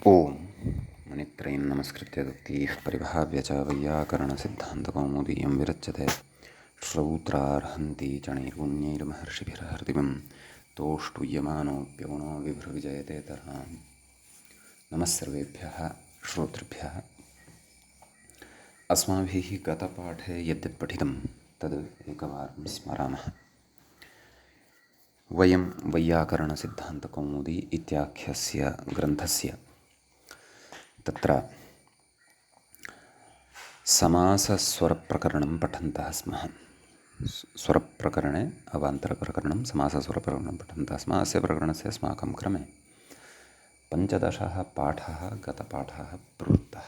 ओम मुनित्रयं नमस्कृत्य दुक्तिः परिभाव्य च वैयाकरणसिद्धान्तकौमुदीयं विरच्यते श्रौत्रार्हन्ति चणैर्गुण्यैर्महर्षिभिर्हृदिवं तोष्टुयमानोऽप्यगुणो विभ्रविजयते तर्हां नमः सर्वेभ्यः श्रोतृभ्यः। अस्माभिः गतपाठे यद्यत् पठितं तद् एकवारं स्मरामः। वयं वैयाकरणसिद्धान्तकौमुदी इत्याख्यस्य ग्रन्थस्य तत्र समासस्वरप्रकरणं पठन्तः स्मः। स्वरप्रकरणे अवान्तरप्रकरणं समासस्वरप्रकरणं पठन्तः स्मः। अस्य प्रकरणस्य अस्माकं क्रमे 15 पाठः गतपाठः प्रवृत्तः।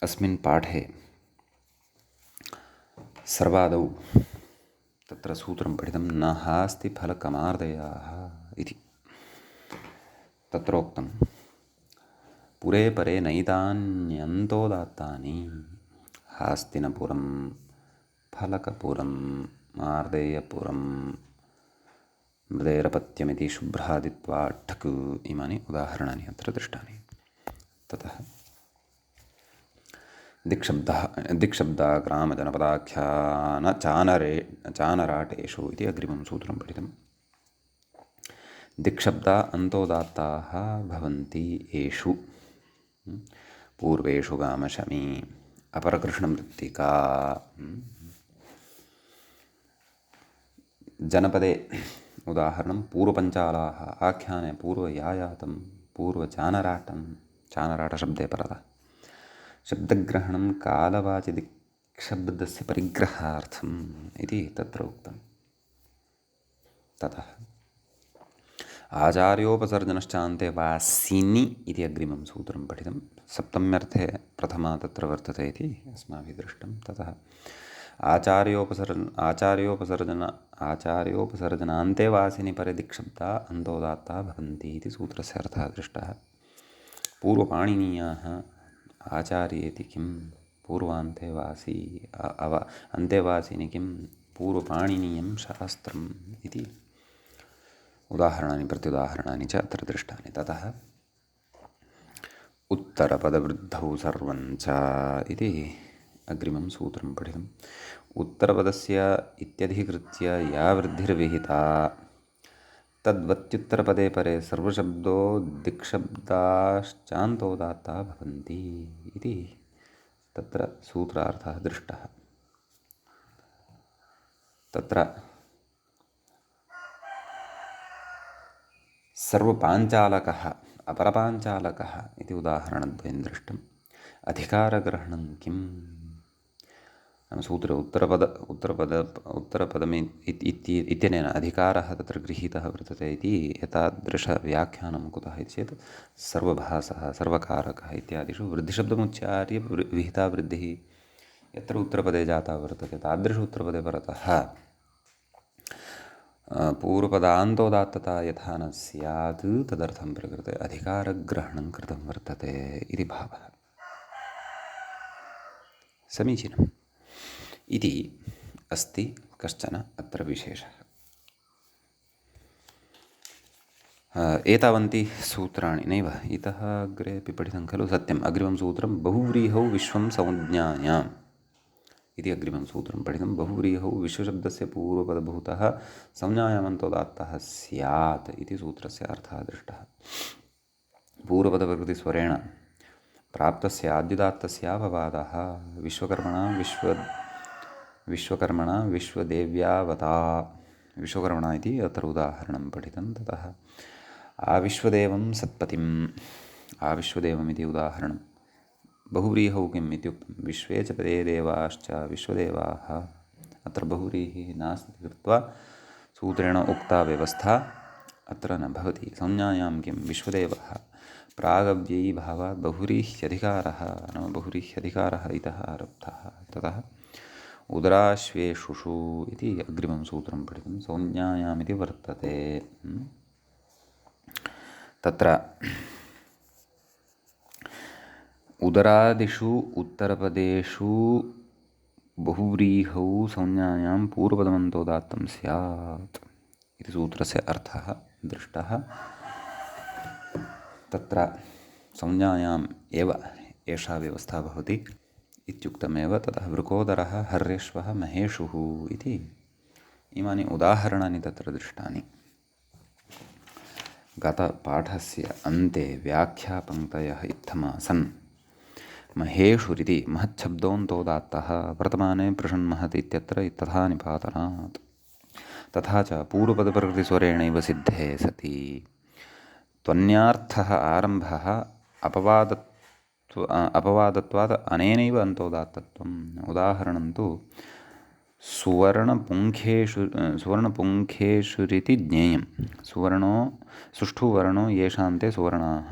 अस्मिन् पाठे सर्वादौ तत्र सूत्रं पठितं न हास्ति फलकमार्दयाः इति। तत्रोक्तं पुरे परे नैतान्यन्तोदात्तानि हास्तिनपुरं फलकपुरं मार्देयपुरं मृदेरपत्यमिति शुभ्रादित्वा ठक् इमानि उदाहरणानि अत्र दृष्टानि। ततः दिक्शब्दाग्रामजनपदाख्यानचानराटेषु इति अग्रिमं सूत्रं पठितं। दिक्शब्दा अन्तोदात्ताः भवन्ति येषु पूर्वेषु गामशमी अपरकृष्णमृत्तिका। जनपदे उदाहरणं पूर्वपञ्चालाः, आख्याने पूर्वयायातं, पूर्वचानराटं, चानराटशब्दे परतः शब्दग्रहणं कालवाचिदिक्शब्दस्य परिग्रहार्थम् इति तत्र उक्तं। ततः आचार्योपसर्जनश्चान्ते वासिनि इति अग्रिमं सूत्रं पठितं। सप्तम्यर्थे प्रथमा तत्र वर्तते इति अस्माभिः दृष्टं। ततः आचार्योपसर्जनान्ते वासिनि परे दिक्शब्दा अन्तोदात्ता भवन्ति इति सूत्रस्य अर्थः दृष्टः। पूर्वपाणिनीयाः आचार्येति किं पूर्वान्ते वासी अन्तेवासिनि किं पूर्वपाणिनीयं शास्त्रम् इति उदाहरणानि प्रत्युदाहरणानि च अत्र दृष्टानि। ततः उत्तरपदवृद्धौ सर्वं च इति अग्रिमं सूत्रं पठितम्। उत्तरपदस्य इत्यधिकृत्य या वृद्धिर्विहिता तद्वत्युत्तरपदे परे सर्वशब्दो दिक्शब्दाश्चान्तोदात्ता भवन्ति इति तत्र सूत्रार्थः दृष्टः। तत्र सर्वपाञ्चालकः अपरपाञ्चालकः इति उदाहरणद्वयं दृष्टम्। अधिकारग्रहणं किम्? सूत्रे उत्तरपदम् इत्यनेन अधिकारः तत्र गृहीतः वर्तते इति एतादृशव्याख्यानं कुतः इति चेत् सर्वभासः सर्वकारकः इत्यादिषु वृद्धिशब्दमुच्चार्य विहिता वृद्धिः यत्र उत्तरपदे जाता वर्तते तादृश उत्तरपदे परतः पूर्वपदान्तोदात्तता यथा न स्यात् तदर्थं प्रकृते अधिकारग्रहणं कृतं वर्तते इति भावः। समीचीनम् इति अस्ति कश्चन अत्र विशेषः। एतावन्ति सूत्राणि नैव इतः अग्रेपि पठितं खलु। सत्यम् अग्रिमं सूत्रं बहुव्रीहौ विश्वं संज्ञायाम् इति अग्रिमं सूत्रं पठितं। बहुव्रीहौ विश्वशब्दस्य पूर्वपदभूतः संज्ञायामन्तोदात्तः स्यात् इति सूत्रस्य अर्थः दृष्टः। पूर्वपदप्रकृतिस्वरेण प्राप्तस्य आद्युदात्तस्यापवादः विश्वकर्मणा विश्वदेव्यावता विश्वकर्मणा इति अत्र उदाहरणं पठितं। ततः आविश्वदेवं सत्पतिम् आविश्वदेवमिति उदाहरणं। बहुव्रीहौ किम् इत्युक्तं विश्वे च पदे देवाश्च विश्वदेवाः। अत्र बहुव्रीहिः नास्ति कृत्वा सूत्रेण उक्ता व्यवस्था अत्र न भवति। संज्ञायां किं विश्वदेवः प्रागव्ययीभावात् बहुव्रीह्यधिकारः नाम बहुव्रीह्यधिकारः इतः आरब्धः। ततः उदराश्वेषुषु इति अग्रिमं सूत्रं पठितं। संज्ञायामिति वर्तते। तत्र उदरादिषु उत्तरपदेषु बहुव्रीहौ संज्ञायां पूर्वपदमन्तोदात्तं स्यात् इति सूत्रस्य अर्थः दृष्टः। तत्र संज्ञायाम् एव एषा व्यवस्था भवति इत्युक्तमेव। ततः वृकोदरः, हर्यश्वः, महेशुः इति इमानि उदाहरणानि तत्र दृष्टानि। गतपाठस्य अन्ते व्याख्यापङ्क्तयः इत्थमासन्। महेशुरिति महच्छब्दोऽन्तोदात्तः वर्तमाने पृषन्महत् इत्यत्र तथा निपातनात्। तथा च पूर्वपदप्रकृतिस्वरेणैव सिद्धे सति त्वन्यार्थः आरम्भः अपवादत्वात् अनेनैव अन्तोदात्तत्वम्। उदाहरणं तु सुवर्णपुङ्खेषुरिति ज्ञेयं। सुवर्णो सुष्ठुवर्णो येषान्ते सुवर्णाः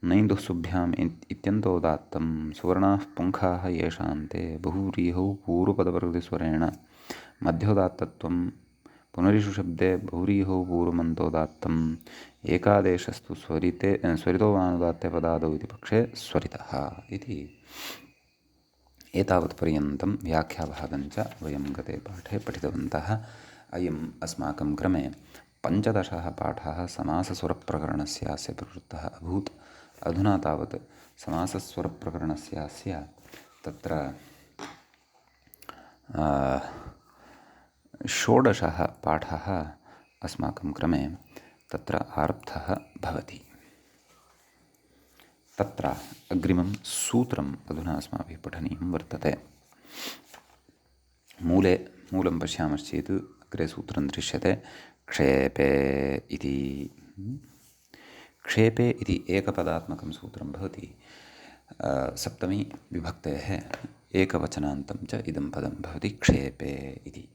नैन्दुःसुभ्याम् इत्यन्तोदात्तं। सुवर्णाः पुङ्खाः येषान्ते बहुव्रीहौ पूर्वपदप्रकृतिस्वरेण मध्योदात्तत्वं। पुनरिषु शब्दे बहुव्रीहौ पूर्वमन्तोदात्तम्। एकादेशस्तु स्वरितो वानुदात्तपदादौ इति पक्षे स्वरितः इति। एतावत्पर्यन्तं व्याख्याभागञ्च वयं गते पाठे पठितवन्तः। अयम् अस्माकं क्रमे 15 पाठः समासस्वरप्रकरणस्यास्य प्रवृत्तः अभूत्। अधुना तावत् समासस्वरप्रकरणस्यास्य तत्र 16 पाठः अस्माकं क्रमे तत्र आरब्धः भवति। तत्र अग्रिमं सूत्रम् अधुना अस्माभिः पठनीयं वर्तते। मूलं पश्यामश्चेत् अग्रे सूत्रं दृश्यते क्षेपे इति। क्षेपे इति एकपदात्मकं सूत्रं भवति। सप्तमी विभक्तेः एकवचनान्तं च इदं पदं भवति क्षेपे इति।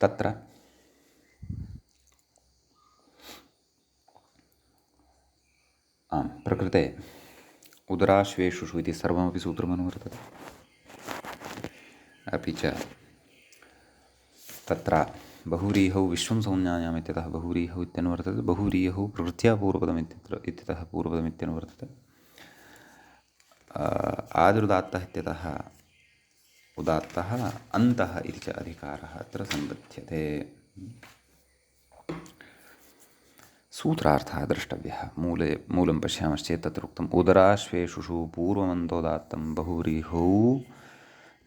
तत्र प्रकृते उदराश्वेषुषु इति सर्वमपि सूत्रमनुवर्तते। अपि च तत्र बहुव्रीहौ विश्वं संज्ञायाम् इत्यतः बहुव्रीहौ इत्यनुवर्तते। बहुव्रीहौ प्रकृत्या पूर्वपदम् इत्यतः पूर्वपदमित्यनुवर्तते। आदिरुदात्तः इत्यतः उदात्तः अन्तः इति च अधिकारः अत्र सम्बध्यते। सूत्रार्थः द्रष्टव्यः। मूलं पश्यामश्चेत् तत्र उक्तम् उदराश्वेषुषु पूर्वमन्तोदात्तं बहुव्रीहौ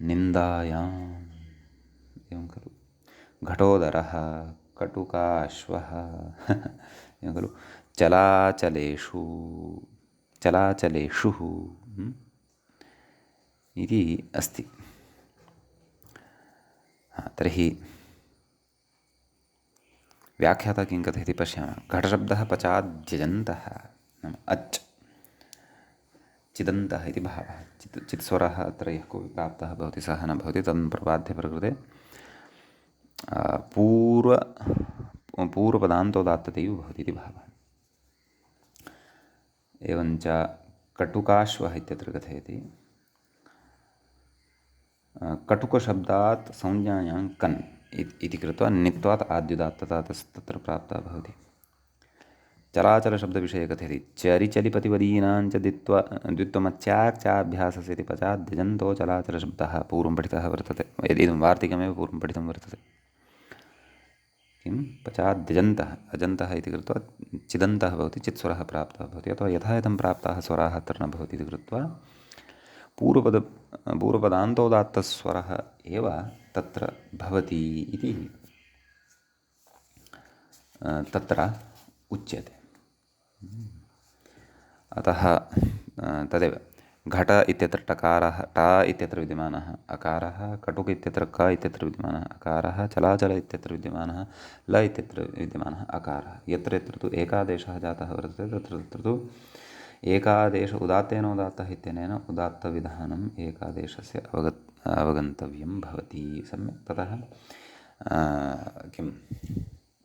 निन्दायाम् एवं खलु। घटोदरः, कटुकाश्वः एवं खलु। चलाचलेषु इति अस्ति। तर्हि व्याख्याता किं कथयति पश्यामः। घटशब्दः पचाद्यजन्तः नाम अच् चिदन्तः इति भावः। चित्स्वरः अत्र यः कोऽपि प्राप्तः भवति सः न भवति। तन्प्रपाद्यप्रकृते पूर्वपदान्तोदात्ततैव भवति इति भावः। एवञ्च कटुकाश्वः इत्यत्र कथयति कटुकशब्दात् संज्ञायां कन् इति कृत्वा नित्वात् आद्युदात्तता तत्र प्राप्ता भवति। चलाचलशब्दविषये कथयति चरिचलिपतिवदीनां च द्वित्वमच्याक्चाभ्यासस्य इति पचाद्यजन्तो चलाचलशब्दः पूर्वं पठितः वर्तते। इदं वार्तिकमेव पूर्वं पठितं वर्तते। किं पचाद्यजन्तः अजन्तः इति कृत्वा चिदन्तः भवति। चित्स्वरः प्राप्तः भवति। अथवा यथा यथं प्राप्ताः स्वराः अत्र न भवति इति कृत्वा पूर्वपदान्तोदात्तस्वरः एव तत्र भवति इति तत्र उच्यते। अतः तदेव घट इत्यत्र टकारः ट इत्यत्र विद्यमानः अकारः, कटुक इत्यत्र क इत्यत्र विद्यमानः अकारः, चलाचल इत्यत्र विद्यमानः ल इत्यत्र विद्यमानः अकारः। यत्र यत्र तु एकादेशः जातः वर्तते तत्र तत्र तु एकादेश उदात्तेनोदात्तः इत्यनेन उदात्तविधानम् एकादेशस्य अवगन्तव्यं भवति सम्यक्। ततः किम्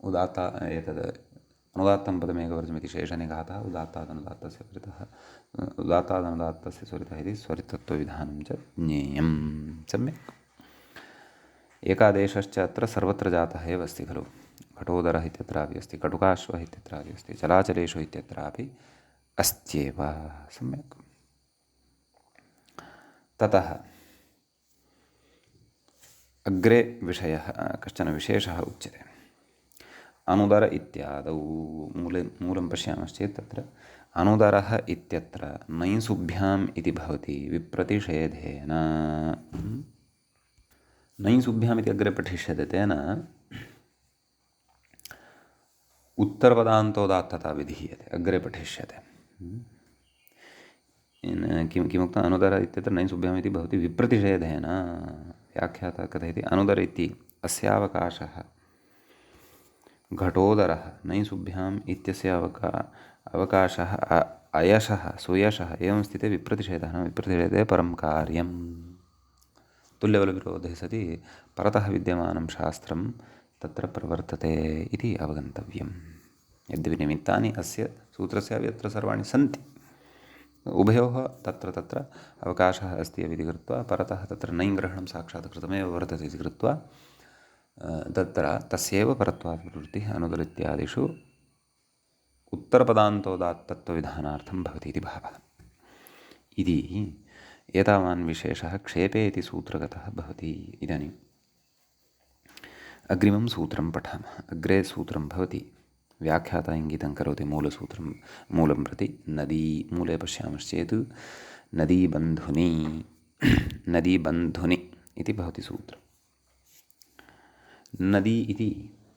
उदात्त एतद् अनुदात्तं पदमेकवर्जमिति शेषनिघातः उदात्तादनुदात्तस्य स्वरितः इति स्वरितत्वविधानं च ज्ञेयं सम्यक्। एकादेशश्च अत्र सर्वत्र जातः एव अस्ति खलु। घटोदरः इत्यत्रापि अस्ति, कटुकाश्वः इत्यत्रापि अस्ति, चलाचलेषु इत्यत्रापि अस्त्येव सम्यक्। ततः अग्रे विषयः कश्चन विशेषः उच्यते। अनुदर इत्यादौ मूलं पश्यामश्चेत् तत्र अनुदरः इत्यत्र नैसुभ्याम् इति भवति विप्रतिषेधेन। नैसुभ्याम् इति अग्रे पठिष्यते। तेन उत्तरपदान्तोदात्तता विधीयते, अग्रे पठिष्यते। किमुक्तम् अनुदर इत्यत्र नैसुभ्याम् इति भवति विप्रतिषेधेन। व्याख्याता कथयति अनुदर इति अस्यावकाशः घटोदरः नैसुभ्याम् इत्यस्य अवकाशः अयशः सुयशः एवं स्थिते विप्रतिषेधः न विप्रतिषेधे परं कार्यम्। तुल्यबलविरोधे सति परतः विद्यमानं शास्त्रं तत्र प्रवर्तते इति अवगन्तव्यम्। यद्यपि निमित्तानि अस्य सूत्रस्यापि अत्र सर्वाणि सन्ति, उभयोः तत्र तत्र अवकाशः अस्ति इति कृत्वा परतः तत्र नैग्रहणं साक्षात् कृतमेव वर्तते इति कृत्वा तत्र तस्यैव परत्वात् प्रवृत्तिः अनुदर इत्यादिषु उत्तरपदान्तोदात्तत्वविधानार्थं भवति इति भावः। इति एतावान् विशेषः क्षेपे इति सूत्रगतः भवति। इदानीम् अग्रिमं सूत्रं पठामः। अग्रे सूत्रं भवति, व्याख्याता इङ्गितं करोति मूलसूत्रं मूलं प्रति। नदी मूले पश्यामश्चेत् नदीबन्धुनि नदीबन्धुनि इति भवति सूत्रम्। नदी इति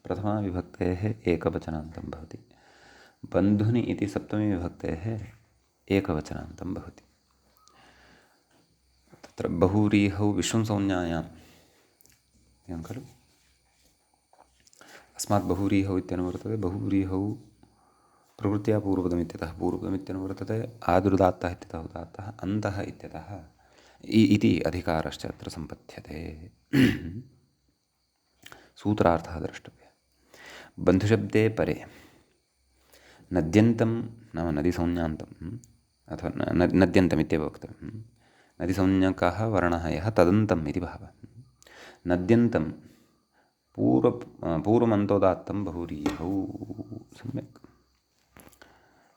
प्रथमाविभक्तेः एकवचनान्तं भवति, बन्धुनि इति सप्तमीविभक्तेः एकवचनान्तं भवति। तत्र बहुव्रीहौ विश्वंसंज्ञायाम् एवं खलु। अस्मात् बहुव्रीहौ इत्यनुवर्तते, बहुव्रीहौ प्रकृत्या पूर्वपदमित्यतः पूर्वपदमित्यनुवर्तते, आदुदात्तः इत्यतः उदात्तः, अन्तः इत्यतः इति अधिकारश्च अत्र सम्पद्यते। सूत्रार्थः द्रष्टव्यः। बन्धुशब्दे परे नद्यन्तं नाम नदीसंज्ञान्तम् अथवा नद्यन्तमित्येव वक्तव्यं। नदीसंज्ञकः वर्णः यः तदन्तम् इति भावः। नद्यन्तं पूर्वमन्तोदात्तं बहुव्रीहौ। सम्यक्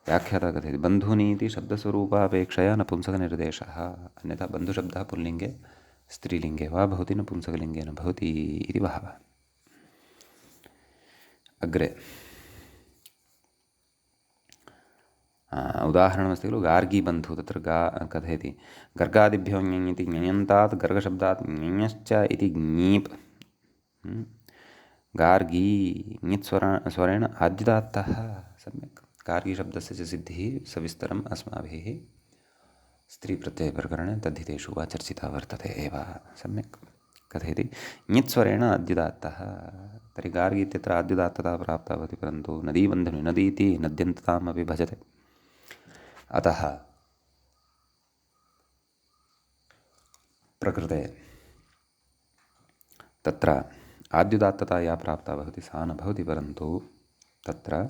व्याख्याता कथयति बन्धूनि इति शब्दस्वरूपापेक्षया नपुंसकनिर्देशः। अन्यथा बन्धुशब्दः पुल्लिङ्गे स्त्रीलिङ्गे वा भवति नपुंसकलिङ्गे न भवति इति भावः। अग्रे उदाहरणमस्ति खलु गार्गीबन्धुः। तत्र कथयति गर्गादिभ्यो ञञ् इति ञञन्तात् गर्गशब्दात् ञञश्च इति ञीप् गार्गी ञित् स्वरेण आद्युदात्तः। सम्यक् गार्गीशब्दस्य च सिद्धिः सविस्तरम् अस्माभिः स्त्रीप्रत्ययप्रकरणे तद्धितेषु वा चर्चिता वर्तते एव। सम्यक् कथयति ञित् स्वरेण आद्युदात्तः। तर्हि गार्गी इत्यत्र आद्युदात्तता प्राप्ता भवति, परन्तु नदीबन्धुनि नदी इति नद्यन्ततामपि भजते। अतः प्रकृते तत्र आद्युदात्तता या प्राप्ता भवति सा न भवति, परन्तु तत्र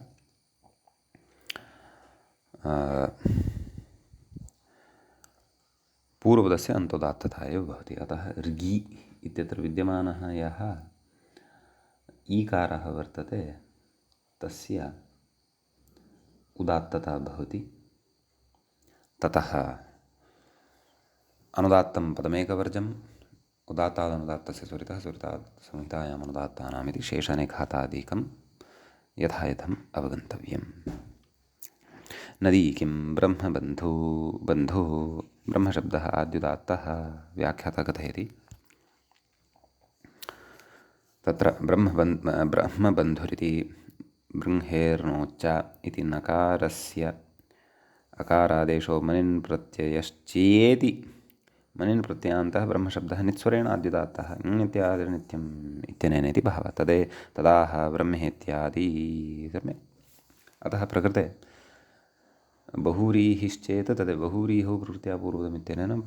पूर्वपदस्य अन्तोदात्तता एव भवति। अतः ऋगी इत्यत्र विद्यमानः यः ईकारः वर्तते तस्य उदात्तता भवति। ततः अनुदात्तं पदमेकवर्जम् उदात्तादनुदात्तस्य स्वरितः स्वरितात् संहितायाम् अनुदात्तानाम् इति शेषनिघातादिकं यथायथम् अवगन्तव्यम्। नदी किं ब्रह्मबन्धुः ब्रह्मशब्दः आद्युदात्तः। व्याख्याता कथयति तत्र ब्रह्मबन्धुरिति बृंहेर्नोच्च इति नकारस्य अकारादेशो मनिन् प्रत्ययश्चेति मनिन् प्रत्ययान्तः ब्रह्मशब्दः नित्स्वरेण आद्युदात्तः नित्यादिर्नित्यम् इत्यनेन इति भावः। तदाह ब्रह्मेत्यादि। सम्यक्। अतः प्रकृते बहुव्रीहिश्चेत् तद् बहुव्रीहौ प्रकृत्या पूर्वपदमित्यनेन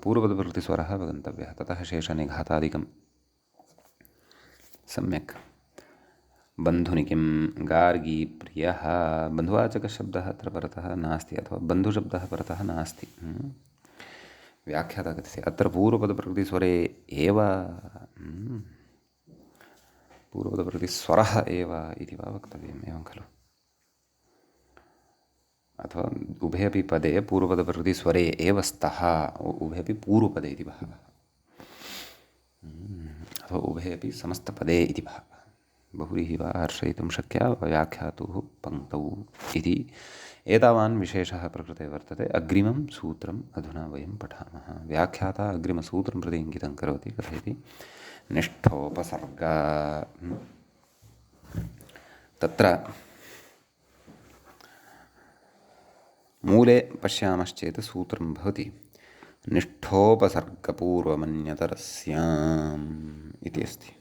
पूर्वपदप्रकृतिस्वरः अवगन्तव्यः। ततः शेषनिघातादिकं। सम्यक्। बन्धुनि किं गार्गी प्रियः। बन्धुवाचकशब्दः अत्र परतः नास्ति, अथवा बन्धुशब्दः परतः नास्ति। व्याख्याता कथयति अत्र पूर्वपदप्रकृतिस्वरे एव पूर्वपदप्रकृतिस्वरः एव इति वा वक्तव्यम्, एवं खलु। अथवा उभे अपि पदे पूर्वपदप्रकृतिस्वरे एव स्तः, उभे अपि पूर्वपदे इति भावः, अथवा उभे अपि समस्तपदे इति भावः। बहुव्रीहि वा हर्षयितुं शक्या व्याख्यातुः पङ्क्तौ इति एतावान् विशेषः प्रकृते वर्तते। अग्रिमं सूत्रम् अधुना वयं पठामः। व्याख्याता अग्रिमसूत्रं प्रति इङ्गितं करोति। कथयति निष्ठोपसर्ग। तत्र मूले पश्यामश्चेत् सूत्रं भवति निष्ठोपसर्गपूर्वमन्यतरस्याम् इति अस्ति।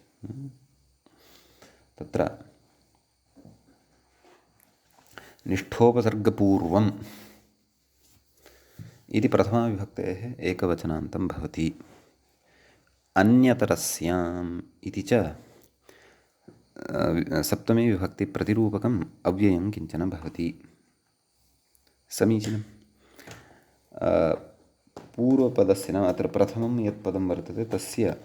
तत्र निष्ठोपसर्गपूर्वम् इति प्रथमाविभक्तेः एकवचनान्तं भवति। अन्यतरस्याम् इति च सप्तमी विभक्तिप्रतिरूपकम् अव्ययं किञ्चन भवति। समीचीनं। पूर्वपदस्य नाम अत्र प्रथमं यत् पदं वर्तते तस्य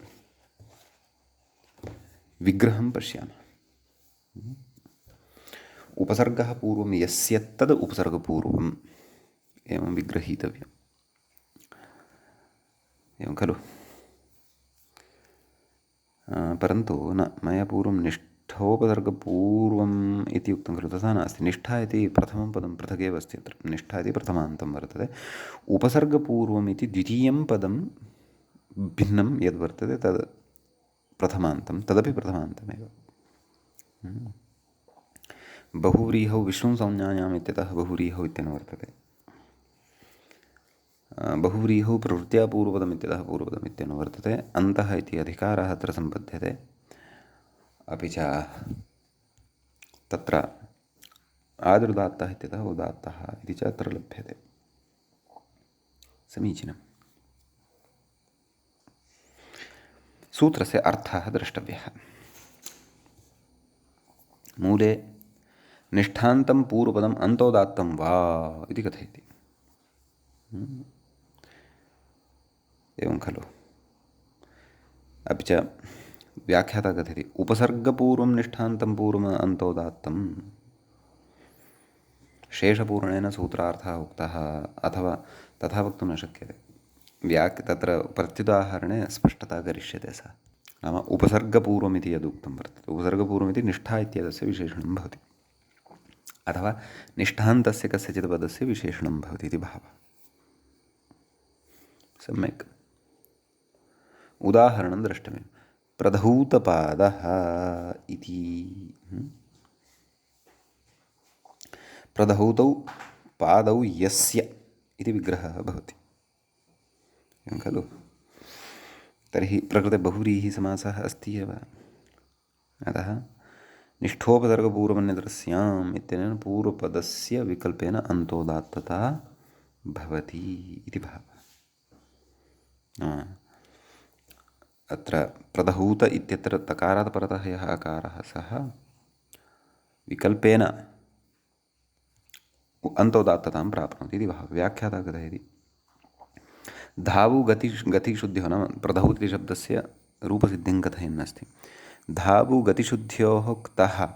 विग्रहं पश्यामः। उपसर्गः पूर्वं यस्य तद् उपसर्गपूर्वम् एवं विग्रहीतव्यम्। एवं खलु? परन्तु न, मया पूर्वं निष्ठोपसर्गपूर्वम् इति उक्तं खलु, तथा नास्ति। निष्ठा इति प्रथमं पदं पृथगेव अस्ति। अत्र निष्ठा इति प्रथमान्तं वर्तते। उपसर्गपूर्वम् इति द्वितीयं पदं भिन्नं यद्वर्तते तद् प्रथमान्तं, तदपि प्रथमान्तमेव। बहुव्रीहौ विष्णुं संज्ञायाम् इत्यतः बहुव्रीहौ इत्येन वर्तते। बहुव्रीहौ प्रवृत्त्या पूर्वपदम् इत्यतः पूर्वपदम् इत्येन वर्तते। अन्तः इति अधिकारः अत्र सम्पद्यते। अपि च तत्र आदिरुदात्तः इत्यतः उदात्तः इति च अत्र लभ्यते। समीचीनम्। सूत्रस्य अर्थः द्रष्टव्यः। मूले निष्ठान्तं पूर्वपदम् अन्तोदात्तं वा इति कथयति। एवं खलु? अपि च व्याख्याता कथयति उपसर्गपूर्वं निष्ठान्तं पूर्वम् अन्तोदात्तं शेषपूर्णेन सूत्रार्थः उक्तः, अथवा तथा वक्तुं न शक्यते। तत्र प्रत्युदाहरणे स्पष्टता करिष्यते सा। नाम उपसर्गपूर्वमिति यदुक्तं वर्तते, उपसर्गपूर्वमिति निष्ठा इत्येतस्य विशेषणं भवति, अथवा निष्ठान्तस्य कस्यचित् पदस्य विशेषणं भवति इति भावः। सम्यक्। उदाहरणं द्रष्टव्यं। प्रधौतपादः इति प्रधौतौ पादौ यस्य इति विग्रहः भवति। एवं खलु? तर्हि प्रकृते बहुव्रीहि समासः अस्ति एव। अतः निष्ठोपसर्गपूर्वमन्यतरस्याम् इत्यनेन पूर्वपदस्य विकल्पेन अन्तोदात्तता भवति इति भावः। अत्र प्रधौत इत्यत्र तकारात् परतः यः अकारः सः विकल्पेन अन्तोदात्ततां प्राप्नोति इति भावः। व्याख्याता कथयति धावु गतिशुद्ध्योः, नाम प्रधौत इति शब्दस्य रूपसिद्धिं कथयन्नस्ति। धावु गतिशुद्ध्योः क्तः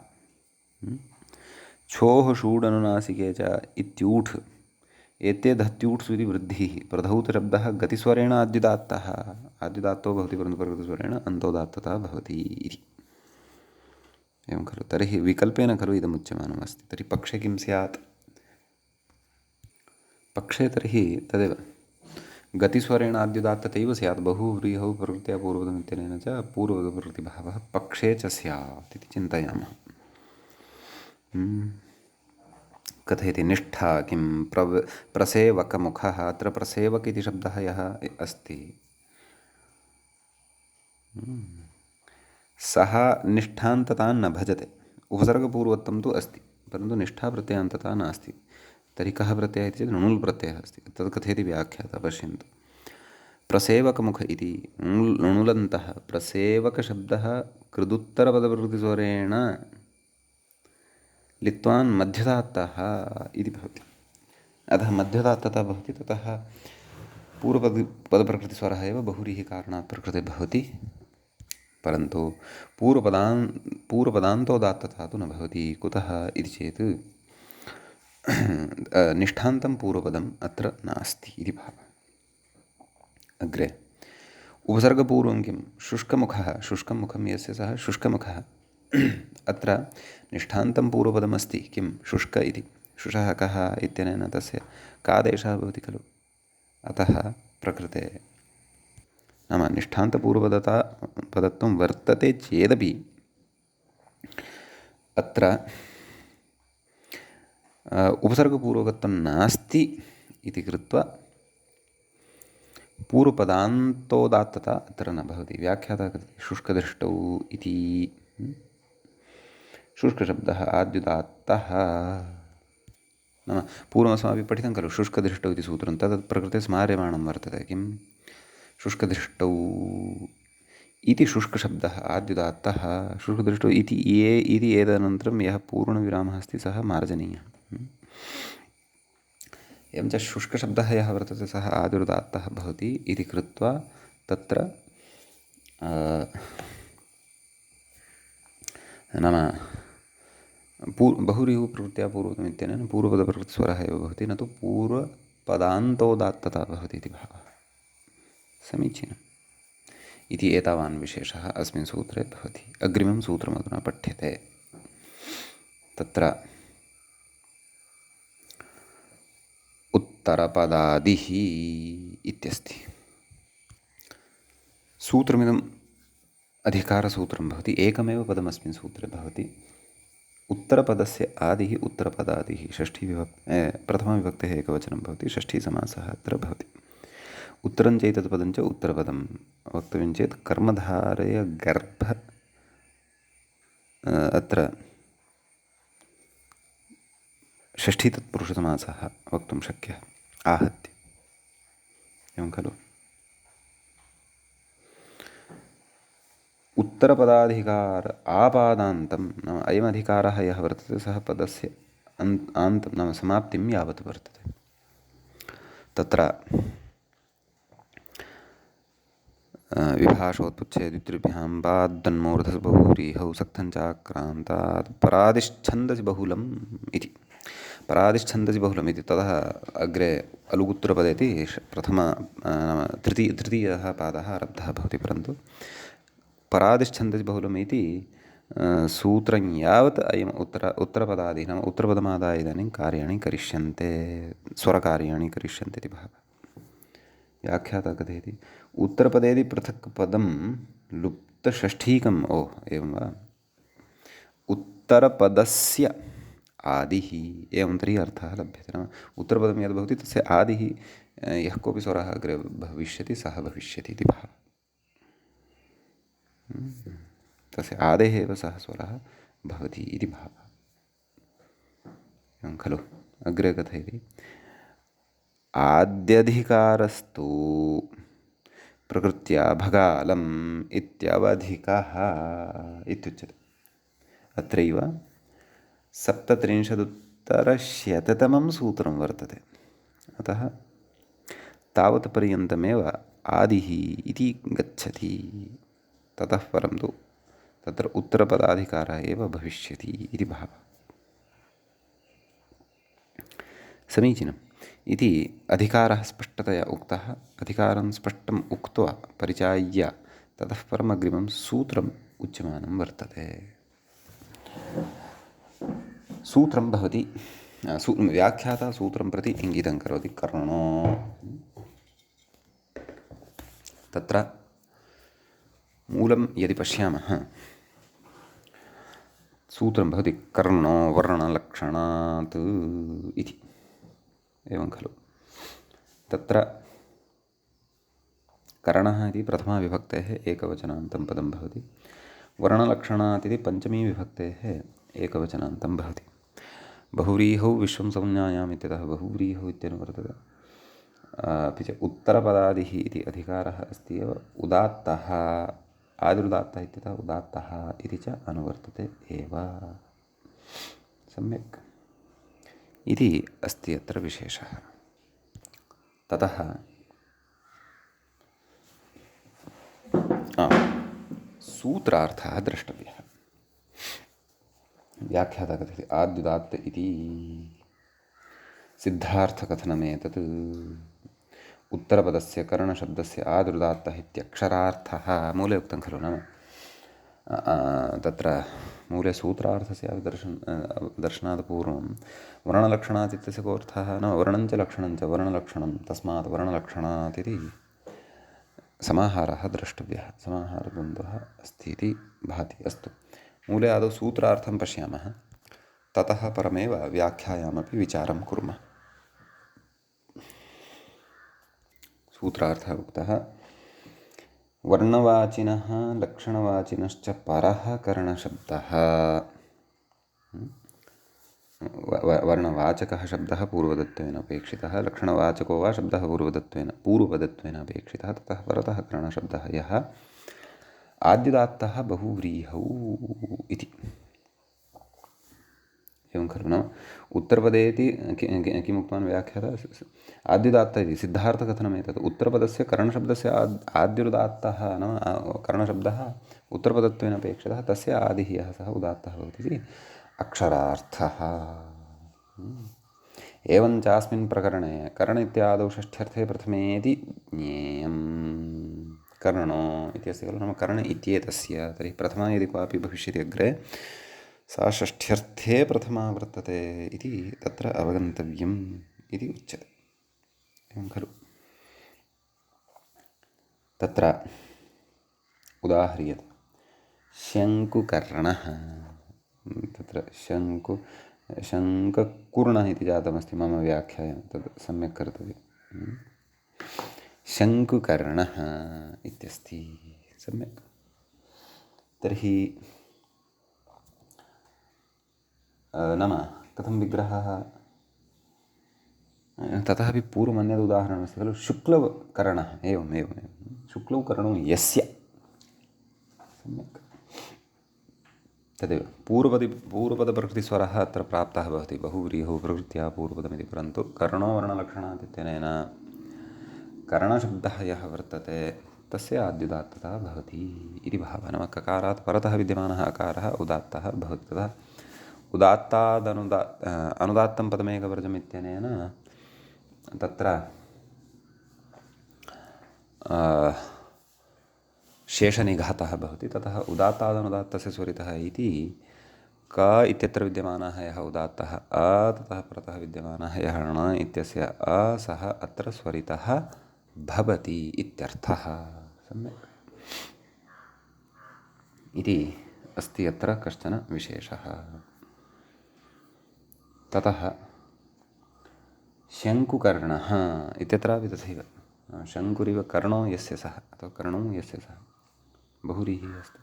छोः षूडनुनासिके च इत्यूठ् एते धत्यूठ्सु इति वृद्धिः। प्रधौतशब्दः गतिस्वरेण आद्युदात्तः, आद्युदात्तो भवति परन्तु प्रकृतिस्वरेण अन्तोदात्तता भवति इति। एवं खलु? तर्हि विकल्पेन खलु इदमुच्यमानम् अस्ति। तर्हि पक्षे किं स्यात्? पक्षे तर्हि तदेव गतिस्वरेण आद्युदात्ततैव स्यात्। बहुव्रीहौ प्रकृत्या पूर्वपदम् इत्यनेन च पूर्वपदप्रकृतिभावः पक्षे च स्यात् इति चिन्तयामः। कथयति निष्ठा किं प्रसेवकमुखः। अत्र प्रसेवक इति शब्दः यः अस्ति सः निष्ठान्ततां न भजते। उपसर्गपूर्वत्वं तु अस्ति, परन्तु निष्ठाप्रत्ययान्तता नास्ति। तर्हि कः प्रत्ययः इति चेत् णुल् प्रत्ययः अस्ति। तद् कथयति व्याख्याता। पश्यन्तु, प्रसेवकमुख इति णुलन्तः प्रसेवकशब्दः कृदुत्तरपदप्रकृतिस्वरेण लित्वान् मध्यदात्तः इति भवति। अतः मध्यदात्तता भवति, ततः पूर्वपदप्रकृतिस्वरः एव बहुव्रीहिकारणात् प्रकृते भवति, परन्तु पूर्वपदान्तोदात्तता तु न भवति। कुतः इति चेत् निष्ठान्तं पूर्वपदम् अत्र नास्ति इति भावः। अग्रे उपसर्गपूर्वं किं? शुष्कमुखः। शुष्कं मुखं यस्य सः शुष्कमुखः। अत्र निष्ठान्तं पूर्वपदमस्ति किं शुष्क इति शुषः कः इत्यनेन तस्य कादेशः भवति खलु अतः प्रकृते नाम निष्ठान्तपूर्वपदता पदत्वं वर्तते चेदपि अत्र उपसर्गपूर्वकत्वं नास्ति इति कृत्वा पूर्वपदान्तोदात्तता अत्र न भवति व्याख्याता कथयति शुष्कदृष्टौ इति शुष्कशब्दः आद्युदात्तः नाम पूर्वमस्माभिः पठितं खलु शुष्कदृष्टौ इति सूत्रं तद् प्रकृते स्मार्यमाणं वर्तते किं शुष्कदृष्टौ इति शुष्कशब्दः आद्युदात्तः शुष्कदृष्टौ इति ये इति एतदनन्तरं यः पूर्णविरामः अस्ति सः मार्जनीयः एवं च शुष्कशब्दः यः वर्तते सः आदिरुदात्तः भवति इति कृत्वा तत्र नाम बहुव्रीहि प्रवृत्त्या पूर्वपदम् इत्यनेन पूर्वपदप्रकृतिस्वरः एव भवति न तु पूर्वपदान्तोदात्तता भवति इति भावः समीचीनम् इति एतावान् विशेषः अस्मिन् सूत्रे भवति अग्रिमं सूत्रमधुना पठ्यते तत्र उत्तरपदादिः इत्यस्ति सूत्रमिदम् अधिकारसूत्रं भवति एकमेव पदमस्मिन् सूत्रे भवति उत्तरपदस्य आदिः उत्तरपदादिः प्रथमाविभक्तेः एकवचनं भवति षष्ठीसमासः अत्र भवति उत्तरं चैतत् पदं च उत्तरपदं वक्तव्यं चेत् कर्मधारय गर्भ अत्र षष्ठी तत्पुरुषसमासः वक्तुं शक्यः आहत्य एवं खलु उत्तरपदाधिकार आपादान्तं नाम अयमधिकारः यः वर्तते सः पदस्य आन्तं नाम समाप्तिं यावत् वर्तते तत्र विभाषोत्पुच्छे द्वित्रिभ्यां बाद्धन्मूर्धसबहुव्रीहौ सक्थञ्चाक्रान्तात् परादिश्छन्दसि बहुलम् इति परादिश्छन्दसि बहुलम् इति ततः अग्रे अलुगुत्तरपदेति नाम तृतीयः पादः आरब्धः भवति परन्तु परादिश्छन्दसि बहुलम् इति सूत्रं यावत् अयम् उत्तरपदादि नाम उत्तरपदमादाय इदानीं कार्याणि करिष्यन्ते स्वरकार्याणि करिष्यन्ते इति भावः व्याख्याता कथयति उत्तरपदेदि पृथक् पदं लुप्तषष्ठीकम् एवं वा उत्तरपदस्य आदिः एवं तर्हि अर्थः लभ्यते नाम उत्तरपदं यद् भवति तस्य आदिः यः कोऽपि स्वरः अग्रे भविष्यति सः भविष्यति इति भावः तस्य आदेः एव सः स्वरः भवति इति भावः एवं खलु अग्रे कथयति आद्यधिकारस्तु प्रकृत्या भगालम् इत्यवधिकः इत्युच्यते अत्रैव 37उत्तरशततमं सूत्रं वर्तते अतः तावत् पर्यन्तमेव आदिः इति गच्छति ततः परं तु तत्र उत्तरपदाधिकारः एव भविष्यति इति भावः समीचीनम् इति अधिकारः स्पष्टतया उक्तः अधिकारं स्पष्टम् उक्त्वा परिचाय्य ततः परम् अग्रिमं सूत्रम् उच्यमानं वर्तते सूत्रं भवति व्याख्याता सूत्रं प्रति इङ्गितं करोति कर्णो तत्र मूलं यदि पश्यामः सूत्रं भवति कर्णो वर्णलक्षणात् इति एवं खलु तत्र करणः इति प्रथमाविभक्तेः एकवचनान्तं पदं भवति वर्णलक्षणात् इति पञ्चमीविभक्तेः एकवचनान्तं भवति बहुव्रीहौ विश्वं संज्ञायाम् इत्यतः बहुव्रीहौ इत्यनुवर्तते अपि च उत्तरपदादिः इति अधिकारः अस्ति एव उदात्तः आदिरुदात्तः इत्यतः उदात्तः इति च अनुवर्तते एव सम्यक् इति अस्ति अत्र विशेषः ततः सूत्रार्थः द्रष्टव्यः व्याख्याता कथयति आद्युदात्त इति सिद्धार्थकथनमेतत् उत्तरपदस्य करणशब्दस्य आदिरुदात्तः इत्यक्षरार्थः मूले उक्तं खलु नाम तत्र मूले सूत्रार्थस्य दर्शनात् पूर्वं वर्णलक्षणात् इत्यस्य कोऽर्थः न वर्णञ्च लक्षणञ्च वर्णलक्षणं तस्मात् वर्णलक्षणात् इति समाहारः द्रष्टव्यः समाहारद्वन्द्वः अस्ति इति भाति। अस्तु, मूले आदौ सूत्रार्थं पश्यामः, ततः परमेव व्याख्यायामपि विचारं कुर्मः। सूत्रार्थः उक्तः, वर्णवाचिनः लक्षणवाचिनश्च परः करणशब्दः। वर्णवाचकः शब्दः पूर्वदत्वेन अपेक्षितः, लक्षणवाचको वा शब्दः पूर्वपदत्वेन अपेक्षितः, ततः परतः करणशब्दः यः आद्युदात्तः बहुव्रीहौ इति। एवं खलु न? उत्तरपदेति किम् उक्तवान् व्याख्याता? आद्युदात्त इति सिद्धार्थकथनम् एतत्। उत्तरपदस्य करणशब्दस्य आद्युदात्तः नाम करणशब्दः उत्तरपदत्वेन अपेक्षितः, तस्य आदिः यः सः उदात्तः भवति इति अक्षरार्थः। एवञ्चास्मिन् प्रकरणे कर्ण इत्यादौ षष्ठ्यर्थे प्रथमेति ज्ञेयं। कर्णो इत्यस्य खलु नाम कर्ण इत्येतस्य, तर्हि प्रथमा यदि क्वापि भविष्यति अग्रे, सा षष्ठ्यर्थे प्रथमा वर्तते इति तत्र अवगन्तव्यम् इति उच्यते। एवं खलु? तत्र उदाह्रियते शङ्कुकर्णः। तत्र शङ्कुर्णः इति जातमस्ति मम व्याख्यायां, तद् सम्यक् कर्तव्यं। शङ्कुकर्णः इत्यस्ति सम्यक्। तर्हि नाम कथं विग्रहः? ततः अपि पूर्वम् अन्यद् उदाहरणमस्ति खलु, शुक्लकर्णः। एवम् शुक्लौ कर्णौ यस्य, सम्यक् तदेव पूर्वपदप्रकृतिस्वरः अत्र प्राप्तः भवति बहुव्रीहौ प्रकृत्या पूर्वपदमिति। परन्तु कर्णो वर्णलक्षणात् इत्यनेन कर्णशब्दः यः वर्तते तस्य आद्युदात्तता भवति इति भावः। नाम ककारात् परतः विद्यमानः अकारः उदात्तः भवति। तदा अनुदात्तं पदमेकवर्जम् इत्यनेन तत्र शेषनिघातः भवति। ततः उदात्तादनुदात्तस्य स्वरितः इति क इत्यत्र विद्यमानः यः उदात्तः अ, ततः परतः विद्यमानः यः ण इत्यस्य अ, सः अत्र स्वरितः भवति इत्यर्थः। सम्यक् इति अस्ति अत्र कश्चन विशेषः। ततः शङ्कुकर्णः इत्यत्रापि तथैव, शङ्कुरिव कर्णो यस्य सः अथवा कर्णौ यस्य सः बहुव्रीहिः अस्ति।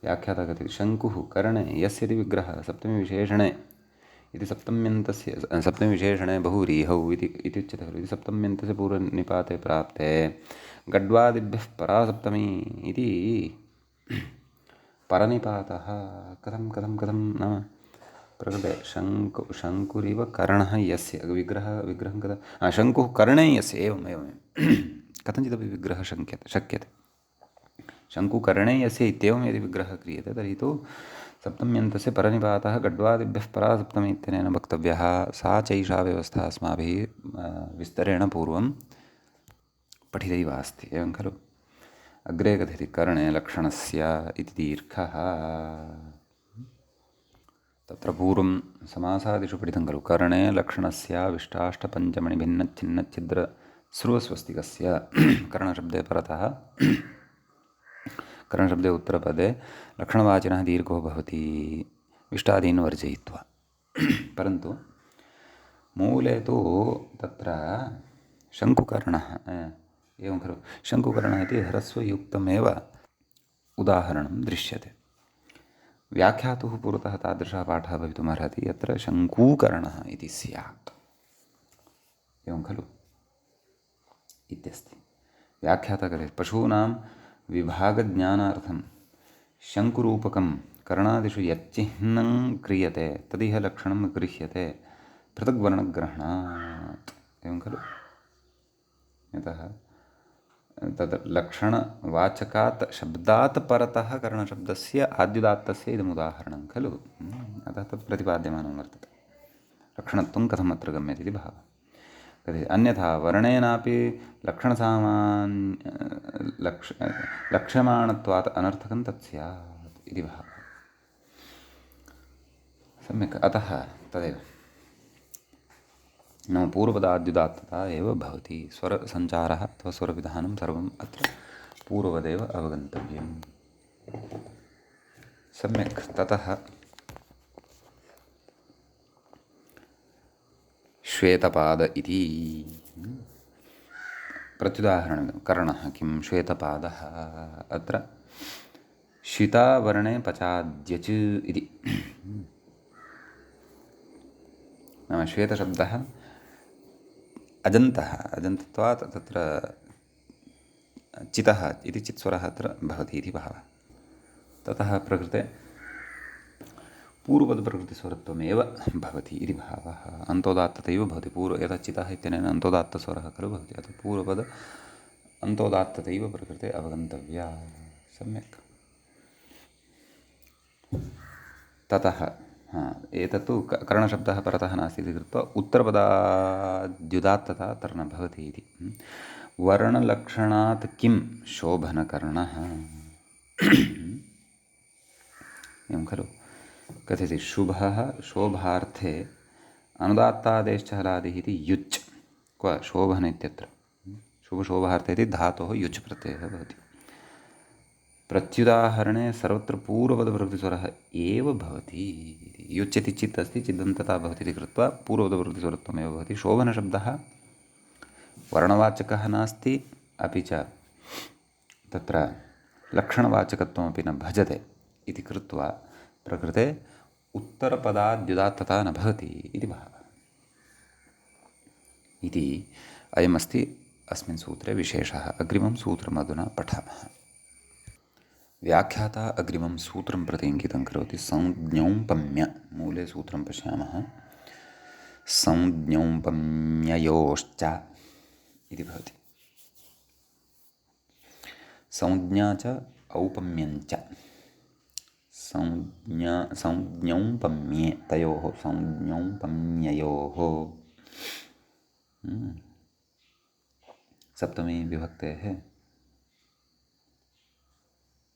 व्याख्याता कथयति शङ्कुः कर्णे यस्य इति विग्रहः सप्तमीविशेषणे इति सप्तम्यन्तस्य सप्तमीविशेषणे बहुव्रीहौ इति उच्यते खलु। इति सप्तम्यन्तस्य पूर्वनिपाते प्राप्ते गड्वादिभ्यः परा सप्तमी इति परनिपातः कथं नाम प्रकृते शङ्कुरिव कर्णः यस्य विग्रहं कदा शङ्कुः कर्णे यस्य एवं कथञ्चिदपि विग्रहः शक्यते। शङ्कुकर्णे यस्य इत्येवं यदि विग्रहः क्रियते तर्हि तु सप्तम्यन्तस्य परनिपातः गड्वादिभ्यः परा सप्तमी इत्यनेन वक्तव्यः। सा चैषा व्यवस्था अस्माभिः विस्तरेण पूर्वं पठितैव अस्ति। एवं खलु? अग्रे कथयति कर्णे लक्षणस्य इति दीर्घः। तत्र पूर्वं समासादिषु पठितं खलु, कर्णे लक्षणस्य विष्टाष्टपञ्चमणिभिन्नच्छिन्नच्छिद्रस्रुवस्वस्तिकस्य कर्णशब्दे परतः कर्णशब्दे उत्तरपदे लक्षणवाचिनः दीर्घो भवति विष्टादीन् वर्जयित्वा। परन्तु मूले तु तत्र शङ्कुकर्णः एवं खलु, शङ्कुकर्णः इति ह्रस्वयुक्तमेव उदाहरणं दृश्यते। व्याख्यातुः पुरतः तादृशः पाठः भवितुमर्हति यत्र शङ्कूकर्णः इति स्यात्। एवं खलु इत्यस्ति। व्याख्याता कथयति पशूनां विभागज्ञानार्थं शङ्कुरूपकं कर्णादिषु यच्चिह्नं क्रियते तदिह लक्षणं गृह्यते पृथग्वर्णग्रहणात्। एवं खलु? यतः तद् लक्षणवाचकात् शब्दात् परतः कर्णशब्दस्य आद्युदात्तस्य इदम् उदाहरणं खलु। अतः तत् प्रतिपाद्यमानं वर्तते। लक्षणत्वं कथम् अत्र गम्यते इति भावः। अन्यथा वर्णेनापि लक्षणमाणत्वात् अनर्थकं तत् स्यात्। इति भावः। सम्यक्। अतः तदेव नाम पूर्वपदाद्युदात्तता एव भवति। स्वरसञ्चारः अथवा स्वरविधानं सर्वम् अत्र पूर्ववदेव अवगन्तव्यम्। सम्यक्। ततः श्वेतपाद इति प्रत्युदाहरणं कर्णः किं श्वेतपादः अत्र शितावर्णे पचाद्यच् इति नाम श्वेतशब्दः अजन्तत्वात् तत्र चितः इति चित्स्वरः अत्र भवति इति भावः। ततः प्रकृते पूर्वपदप्रकृतिस्वरत्वमेव भवति इति भावः। अन्तोदात्ततैव भवति यथा चितः इत्यनेन अन्तोदात्तस्वरः खलु भवति। अतः पूर्वपद अन्तोदात्ततैव प्रकृते अवगन्तव्या। सम्यक्। ततः एतत्तु करणशब्दः परतः नास्ति इति कृत्वा उत्तरपदाद्युदात्तता अत्र न भवति इति। वर्णलक्षणात् किं शोभनकर्णः एवं खलु कथयति। शुभः शोभार्थे अनुदात्तादेश्च हलादिः इति युच् क्व शोभन इत्यत्र शुभशोभार्थे इति धातोः युच् प्रत्ययः भवति। प्रत्युदाहरणे सर्वत्र पूर्वपदप्रकृतिस्वरः एव भवति। युच् इति चित् अस्ति, चिदन्तता भवति इति कृत्वा पूर्वपदप्रकृतिस्वरत्वमेव भवति। शोभनशब्दः वर्णवाचकः नास्ति, अपि च तत्र लक्षणवाचकत्वमपि न भजते इति कृत्वा प्रकृते उत्तरपदाद्युदात्तता न भवति इति भावः। इति अयमस्ति अस्मिन् सूत्रे विशेषः। अग्रिमं सूत्रमधुना पठामः। व्याख्याता अग्रिमं सूत्रं प्रति इङ्गितं करोति। संज्ञौपम्य मूले सूत्रं पश्यामः। संज्ञौपम्ययोश्च इति भवति। संज्ञा च औपम्यञ्च संज्ञौपम्ये तयोः संज्ञौपम्ययोः सप्तमी विभक्तेः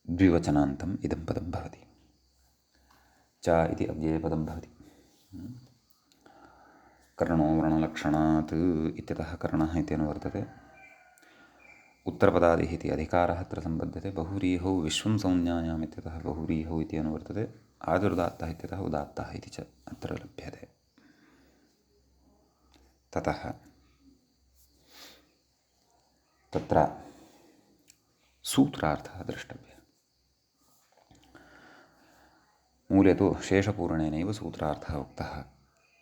द्विवचनान्तम् इदं पदं भवति। च इति अव्ययपदं भवति। कर्णो वर्णलक्षणात् इत्यतः कर्णः इत्येन वर्तते। उत्तरपदादिः इति अधिकारः अत्र सम्बध्यते। बहुव्रीहौ विश्वं संज्ञायाम् इत्यतः बहुव्रीहौ इत्येन वर्तते। आदिर्दात्तः इत्यतः उदात्तः इति च अत्र लभ्यते। ततः तत्र सूत्रार्थः द्रष्टव्यः। मूले तु शेषपूरणेनैव सूत्रार्थः उक्तः।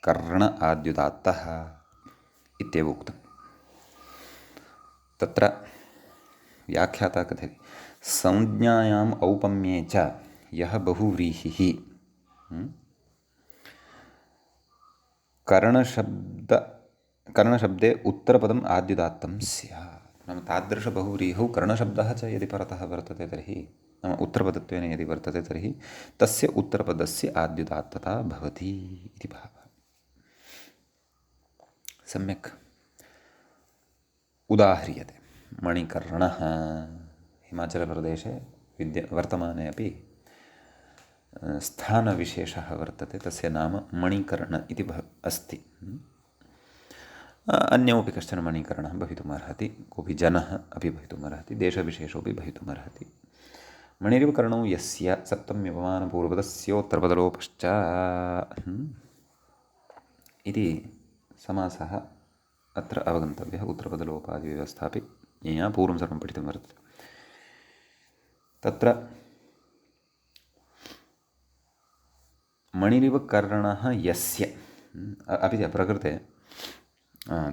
कर्ण आद्युदात्तः इत्येव उक्तम्। तत्र व्याख्याता कथयति। संज्ञायाम् औपम्ये च यः बहुव्रीहिः कर्णशब्दे उत्तरपदम् आद्युदात्तं स्यात्। नाम तादृशबहुव्रीहौ कर्णशब्दः च यदि परतः वर्तते तर्हि नाम उत्तरपदत्वेन यदि वर्तते तर्हि तस्य उत्तरपदस्य आद्युदात्तता भवति इति भावः। सम्यक् उदाह्रियते। मणिकर्णः हिमाचलप्रदेशे वर्तमाने अपि स्थानविशेषः वर्तते। तस्य नाम मणिकर्ण इति अस्ति। अन्योपि कश्चन मणिकर्णः भवितुमर्हति। कोऽपि जनः अपि भवितुमर्हति। देशविशेषोऽपि भवितुमर्हति। मणिरिव कर्णौ यस्य सप्तम्यपमानपूर्वपदस्योत्तरपदलोपश्च इति समासः अत्र अवगन्तव्यः। उत्तरपदलोपादिव्यवस्थापि यया पूर्वं सर्वं पठितं वर्तते। तत्र मणिरिव कर्णः यस्य अपि च प्रकृते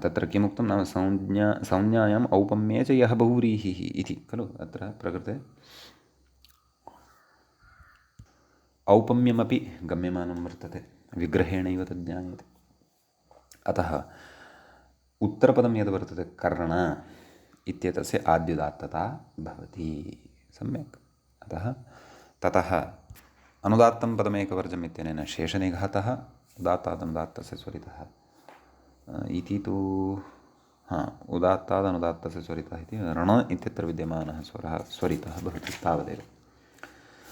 तत्र किमुक्तं नाम संज्ञायाम् औपम्ये च यः बहुव्रीहिः इति खलु। अत्र प्रकृते औपम्यमपि गम्यमानं वर्तते। विग्रहेणैव तद् ज्ञायते। अतः उत्तरपदं यद् वर्तते कर्ण इत्येतस्य आद्युदात्तता भवति। सम्यक्। अतः ततः अनुदात्तं पदमेकवर्जम् इत्यनेन शेषनिघातः उदात्तादनुदात्तस्य स्वरितः इति तु उदात्तादनुदात्तस्य स्वरितः इति रण इत्यत्र विद्यमानः स्वरः स्वरितः भवति तावदेव।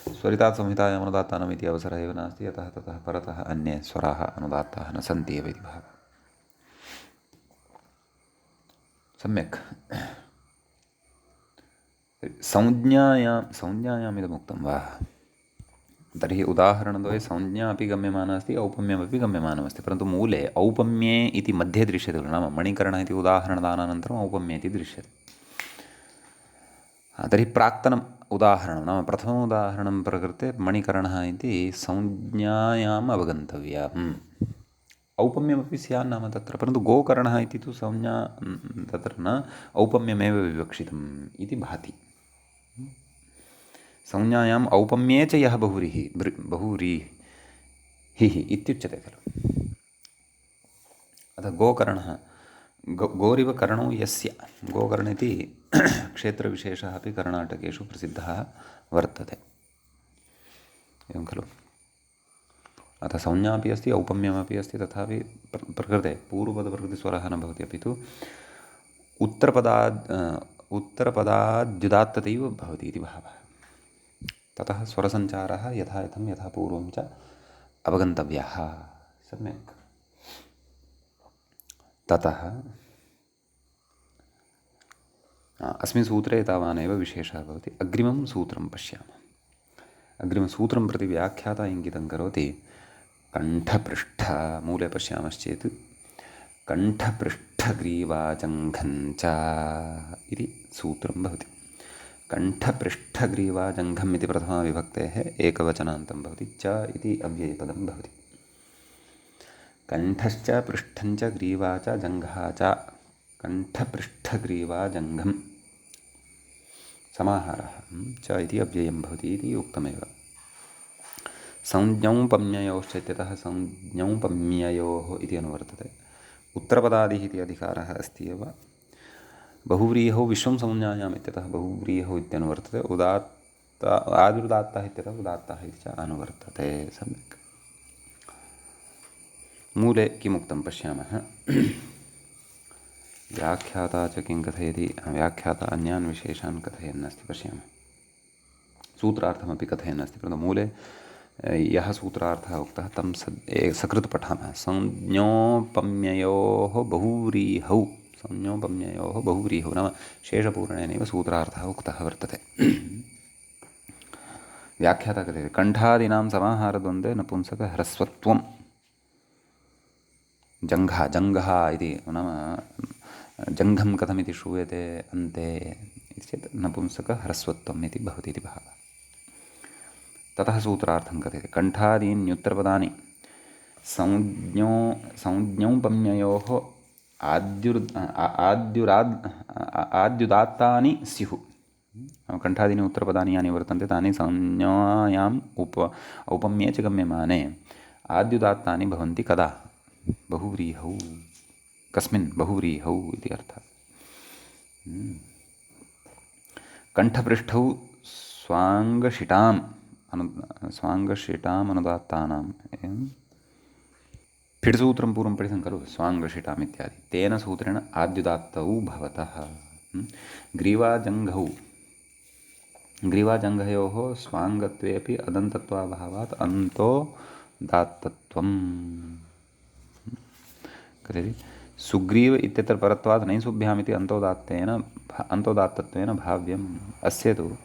स्वरितात् संहितायाम् अनुदात्तानम् इति अवसरः एव नास्ति, यतः ततः परतः अन्ये स्वराः अनुदात्ताः न सन्ति एव इति भावः। सम्यक्। संज्ञायाम् इदमुक्तं वा? तर्हि उदाहरणद्वये संज्ञा अपि गम्यमाना अस्ति, औपम्यमपि गम्यमानमस्ति, परन्तु मूले औपम्ये इति मध्ये दृश्यते खलु, नाम मणिकर्णः इति उदाहरणदानानन्तरम् औपम्ये इति दृश्यते। तर्हि प्राक्तनम् उदाहरणं नाम प्रथमम् उदाहरणं प्रकृते मणिकर्णः इति संज्ञायाम् अवगन्तव्यम्। औपम्यमपि स्यात् नाम तत्र, परन्तु गोकर्णः इति तु संज्ञा तत्र न औपम्यमेव विवक्षितम् इति भाति। संज्ञायाम् औपम्ये च यः बहुव्रीहिः इत्युच्यते खलु। अतः गोकर्णः गोरिव कर्णो यस्य, गोकर्ण इति क्षेत्रविशेषः अपि कर्णाटकेषु प्रसिद्धः वर्तते, एवं खलु। अतः संज्ञा अपि अस्ति, औपम्यमपि अस्ति, तथापि प्रकृते पूर्वपदप्रकृतिस्वरः न भवति, अपि तु उत्तरपदाद्युदात्ततैव भवति इति भावः। ततः स्वरसञ्चारः यथा यथं यथा पूर्वं च अवगन्तव्यः। सम्यक्। ततः अस्मिन् सूत्रे तावानेव विशेषः भवति। अग्रिमं सूत्रं पश्यामः। अग्रिमसूत्रं प्रति व्याख्याता इङ्गितं करोति कण्ठपृष्ठ। मूले पश्यामश्चेत् कण्ठपृष्ठग्रीवाजङ्घञ्च इति सूत्रं भवति। कण्ठपृष्ठग्रीवाजङ्घम् इति प्रथमाविभक्तेः एकवचनान्तं भवति, च इति अव्ययपदं भवति। कण्ठश्च पृष्ठञ्च ग्रीवा च जङ्घः च कण्ठपृष्ठग्रीवाजङ्घम् समाहारः च इति अव्ययं भवति इति उक्तमेव। संज्ञौ पम्ययोश्च इत्यतः संज्ञौ पम्ययोः इति अनुवर्तते। उत्तरपदादिः इति अधिकारः अस्ति एव। बहुव्रीहौ विश्वं संज्ञायाम् इत्यतः बहुव्रीहौ इत्यनुवर्तते। आदिरुदात्तः इत्यतः उदात्तः इति च अनुवर्तते। सम्यक्। मूले किमुक्तं पश्यामः। व्याख्याता च किं कथयति, व्याख्याता अन्यान् विशेषान् कथयन्नस्ति। पश्यामः। सूत्रार्थमपि कथयन्नस्ति, परन्तु मूले यः सूत्रार्थः उक्तः तं सकृत् पठामः। संज्ञोपम्ययोः बहुव्रीहौ, संज्ञोपम्ययोः बहुव्रीहौ नाम शेषपूरणेनैव सूत्रार्थः उक्तः वर्तते। व्याख्याता कथयति कण्ठादीनां समाहारद्वन्द्वे नपुंसकह्रस्वत्वं जङ्घः, जङ्घः इति नाम जङ्घं कथमिति श्रूयते अन्ते इति चेत् नपुंसकह्रस्वत्वम् इति भवति इति भावः। ततः सूत्रार्थं कथयति कण्ठादीन्युत्तरपदानि संज्ञौपम्ययोः आद्युदात्तानि स्युः। कण्ठादीनि उत्तरपदानि यानि वर्तन्ते तानि संज्ञायाम् औपम्ये च गम्यमाने आद्युदात्तानि भवन्ति कदा? बहुव्रीहौ। कस्मिन्? बहुव्रीहौ इति अर्थः। कण्ठपृष्ठौ स्वाङ्गशिटाम् अनुदात्तानां फिड्सूत्रं पूर्वं पठितं खलु, स्वाङ्गशिटाम् इत्यादि, तेन सूत्रेण आद्युदात्तौ भवतः। ग्रीवाजङ्घयोः स्वाङ्गत्वे अपि अदन्तत्वाभावात् अन्तो दात्तत्वम् कथयति। सुग्रीव इत्यत्र परत्वात् नैसुभ्याम् इति अन्तोदात्तत्वेन भाव्यम्। अस्य तु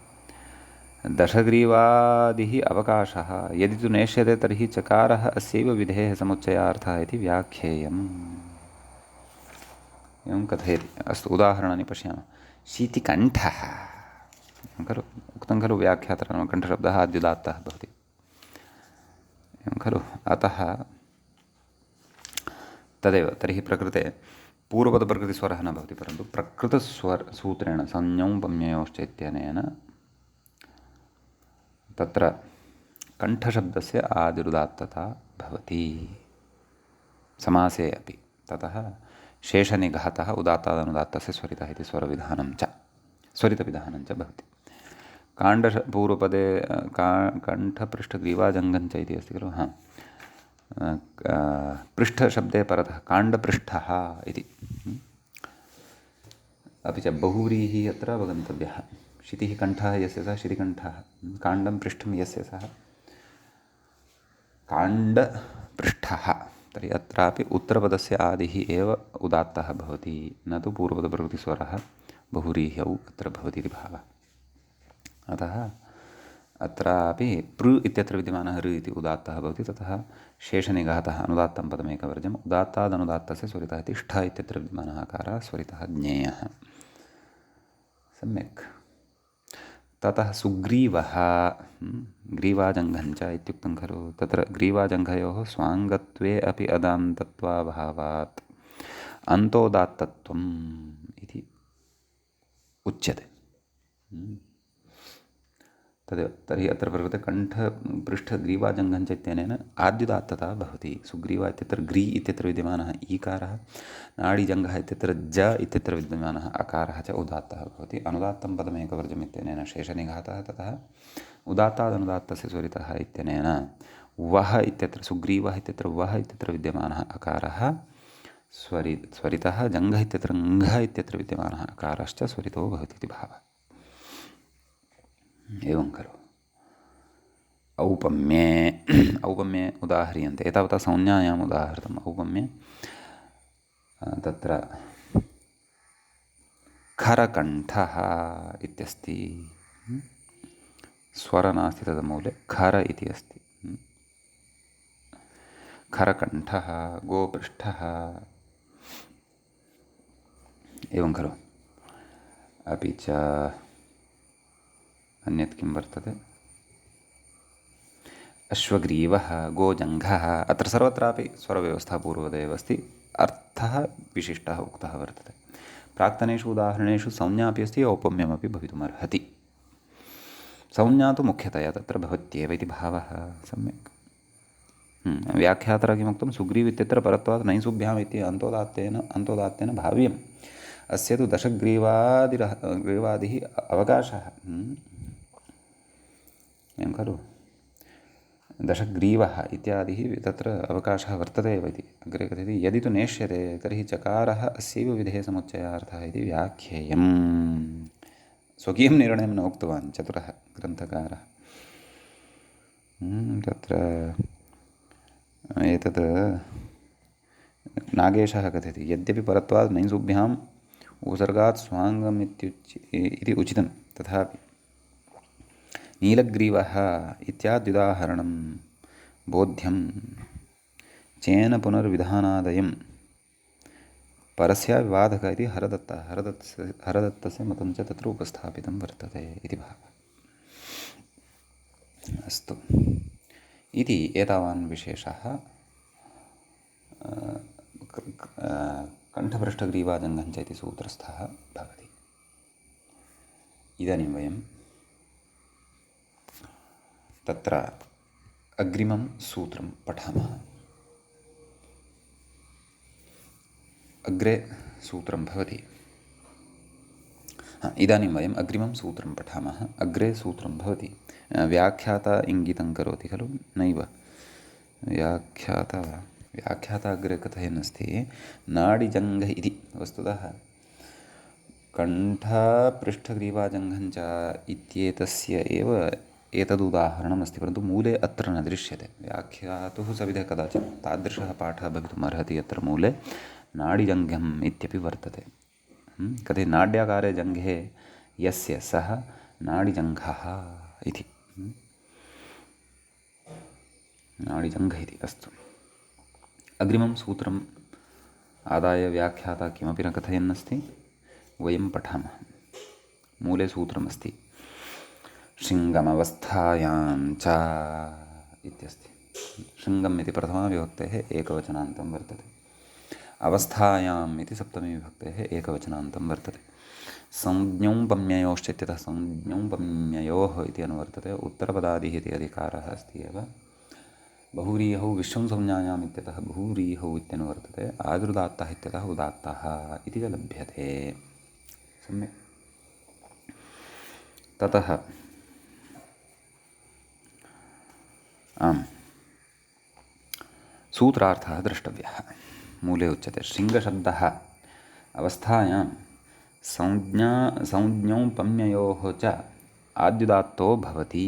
दशग्रीवादिः अवकाशः, यदि तु नेष्यते तर्हि चकारः अस्यैव विधेः समुच्चयार्थः इति व्याख्येयम्। एवं कथयति। अस्तु, उदाहरणानि पश्यामः। शीतिकण्ठः खलु उक्तं खलु व्याख्यातः, नाम कण्ठशब्दः आद्युदात्तः भवति, एवं खलु। अतः तदेव तर्हि प्रकृते पूर्वपदप्रकृतिस्वरः न भवति, परन्तु प्रकृतस्वरसूत्रेण संज्ञौपम्ययोश्च इत्यनेन तत्र कण्ठशब्दस्य आदिरुदात्तता भवति समासे अपि। ततः शेषनिघातः उदात्तादनुदात्तस्य स्वरितः इति स्वरितविधानं च भवति। पूर्वपदे कण्ठपृष्ठग्रीवाजङ्घञ्च इति अस्ति खलु। पृष्ठशब्दे परतः काण्डपृष्ठः इति। अपि च बहुव्रीहिः अत्र अवगन्तव्यः। शितिः कण्ठः यस्य सः शितिकण्ठः, काण्डं पृष्ठं यस्य सः काण्डपृष्ठः। तर्हि अत्रापि उत्तरपदस्य आदिः एव उदात्तः भवति, न तु पूर्वपदप्रकृतिस्वरः बहुव्रीह्यौ अत्र भवति इति भावः। अतः अत्रापि पृ इत्यत्र विद्यमानः ऋ इति उदात्तः भवति, ततः शेषनिघातः अनुदात्तं पदमेकवर्जम्, उदात्तादनुदात्तस्य स्वरितः इति ष्ठ इत्यत्र विद्यमानः आकारः स्वरितः ज्ञेयः। सम्यक्। ततः सुग्रीवः, ग्रीवाजङ्घञ्च इत्युक्तं खलु, तत्र ग्रीवाजङ्घयोः स्वाङ्गत्वे अपि अदान्तत्वाभावात् अन्तोदात्तत्वम् इति उच्यते। तर्हि अत्र प्रकृते कण्ठपृष्ठग्रीवाजङ्घञ्च इत्यनेन आद्युदात्तता भवति। सुग्रीव इत्यत्र ग्री इत्यत्र विद्यमानः ईकारः, नाडीजङ्घः इत्यत्र ज इत्यत्र विद्यमानः अकारः च उदात्तः भवति। अनुदात्तं पदमेकवर्जम् इत्यनेन शेषनिघातः, ततः उदात्तादनुदात्तस्य स्वरितः इत्यनेन वः इत्यत्र सुग्रीवः इत्यत्र वः इत्यत्र विद्यमानः अकारः स्वरितः, जङ्घः इत्यत्र ङ्घः इत्यत्र विद्यमानः अकारश्च स्वरितो भवति इति भावः। एवं खलु। औपम्ये औपम्ये उदाह्रियन्ते, एतावता संज्ञायाम् उदाहृतम्। औपम्ये तत्र खरकण्ठः इत्यस्ति, स्वर नास्ति तद् मूले, खर इति अस्ति। खरकण्ठः, गोपृष्ठः, एवं खलु। अपि च अन्यत् किं वर्तते, अश्वग्रीवः, गोजङ्घः। अत्र सर्वत्रापि स्वरव्यवस्था पूर्ववदेव अस्ति, अर्थः विशिष्टः उक्तः वर्तते। प्राक्तनेषु उदाहरणेषु संज्ञा अपि अस्ति, औपम्यमपि भवितुमर्हति। संज्ञा तु मुख्यतया तत्र भवत्येव इति भावः। सम्यक्। व्याख्यातरा किमुक्तं, सुग्रीव इत्यत्र परत्वात् नैसुभ्याम् इति अन्तोदात्तेन भाव्यम्। अस्य तु ग्रीवादिः अवकाशः, एवं खलु। दशग्रीवः इत्यादिः तत्र अवकाशः वर्तते एव इति अग्रे कथयति। यदि तु नेष्यते तर्हि चकारः अस्यैव विधेः समुच्चयार्थः इति व्याख्येयम्। स्वकीयं निर्णयं न उक्तवान् चतुरः ग्रन्थकारः। तत्र एतत् नागेशः कथयति, यद्यपि परत्वात् नैसुभ्याम् उपसर्गात् स्वाङ्गम् इति उचितं, तथापि नीलग्रीवः इत्याद्युदाहरणं बोध्यं चेन पुनर्विधानादयं परस्य विवादक इति हरदत्तस्य मतं च तत्र उपस्थापितं वर्तते इति भावः। अस्तु, इति एतावान् विशेषः कण्ठपृष्ठग्रीवाजङ्घञ्च इति सूत्रस्थः भवति। इदानीं वयं तत्र अग्रिमं सूत्रं पठामः। अग्रे सूत्रं भवति, इदानीं वयम् अग्रिमं सूत्रं पठामः। अग्रे सूत्रं भवति, व्याख्याता इङ्गितं करोति खलु, नैव व्याख्याता अग्रे कथयन् अस्ति, नाडिजङ्घ इति। वस्तुतः कण्ठपृष्ठग्रीवाजङ्घञ्च इत्येतस्य एव एतदुदाहरणमस्ति, परन्तु मूले अत्र न दृश्यते। व्याख्यातुः सविधे कदाचित् तादृशः पाठः भवितुमर्हति, यत्र मूले नाडिजङ्घम् इत्यपि वर्तते। कथे नाड्याकारे जङ्घे यस्य सः नाडिजङ्घः इति, नाडिजङ्घ इति। अस्तु, अग्रिमं सूत्रम् आदाय व्याख्याता किमपि न कथयन्नस्ति, वयं पठामः। मूले सूत्रमस्ति, शृङ्गमवस्थायां च इत्यस्ति। शृङ्गम् इति प्रथमाविभक्तेः एकवचनान्तं वर्तते, अवस्थायाम् इति सप्तमीविभक्तेः एकवचनान्तं वर्तते। संज्ञौपम्ययोश्च इत्यतः संज्ञौपम्ययोः इति अनुवर्तते। उत्तरपदादिः इति अधिकारः अस्ति एव। बहुव्रीहौ विश्वं संज्ञायाम् इत्यतः बहुव्रीहौ इत्यनुवर्तते। आदुदात्तः इत्यतः उदात्तः इति च लभ्यते। सम्यक्। ततः सूत्रार्थः द्रष्टव्यः। मूले उच्यते, शृङ्गशब्दः अवस्थायां संज्ञौ पम्ययोः च आद्युदात्तो भवति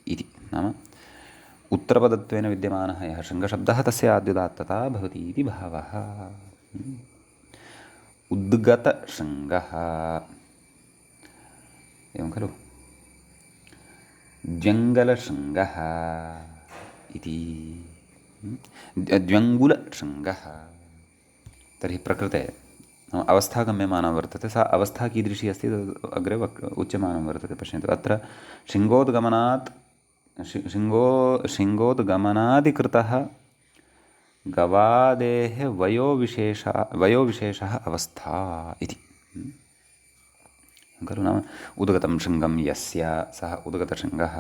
इति। नाम उत्तरपदत्वेन विद्यमानः यः शृङ्गशब्दः तस्य आद्युदात्तता भवति इति भावः। उद्गतशृङ्गः एवं खलु। द्व्यङ्गलशृङ्गः इति। द्व्यङ्गुलशृङ्गः तर्हि प्रकृते अवस्था गम्यमाना वर्तते। सा अवस्था कीदृशी अस्ति तद् अग्रे उच्यमानं वर्तते। पश्यन्तु अत्र शृङ्गोद्गमनात् शृङ्गोद्गमनादिकृतः गवादेः वयोविशेषः अवस्था इति खलु। नाम उद्गतं शृङ्गं यस्य सः उद्गतशृङ्गः,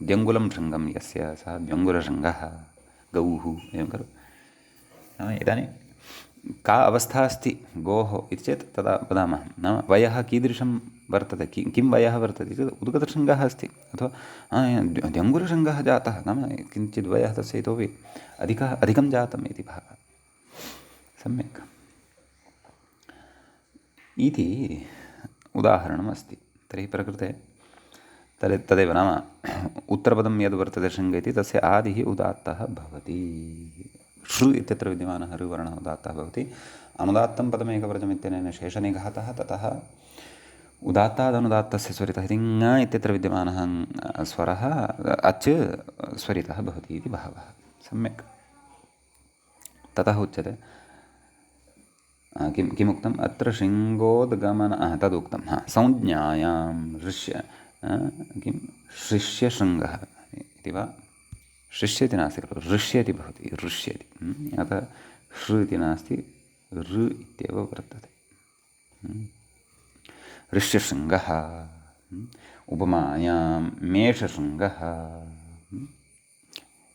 द्यङ्गुलं शृङ्गं यस्य सः द्यङ्गुलशृङ्गः, गौः एवं खलु। नाम इदानीं का अवस्था अस्ति गोः इति चेत् तदा वदामः। नाम वयः कीदृशं वर्तते, किं वयः वर्तते चेत् उद्गतशृङ्गः अस्ति अथवा द्यङ्गुलशृङ्गः जातः, नाम किञ्चित् वयः तस्य इतोपि अधिकं जातम् इति भावः। सम्यक् इति उदाहरणम् अस्ति। तर्हि प्रकृते तदेव नाम उत्तरपदं यद् वर्तते शृङ्ग इति तस्य आदिः उदात्तः भवति। श्रु इत्यत्र विद्यमानः ऋवर्णः उदात्तः भवति। अनुदात्तं पदमेकवर्जमित्यनेन शेषनिघातः, ततः उदात्तादनुदात्तस्य स्वरितः इति ङ इत्यत्र विद्यमानः स्वरः अच् स्वरितः भवति इति भावः। सम्यक्। ततः उच्यते किमुक्तम् अत्र शृङ्गोद्गमन तदुक्तं संज्ञायां किं शिष्यशृङ्गः इति वा शिष्यति नास्ति खलु, ऋष्यति भवति, ऋष्यति। अतः ऋ इति नास्ति, ऋ इत्येव वर्तते। ऋष्यशृङ्गः। उपमायां मेषशृङ्गः,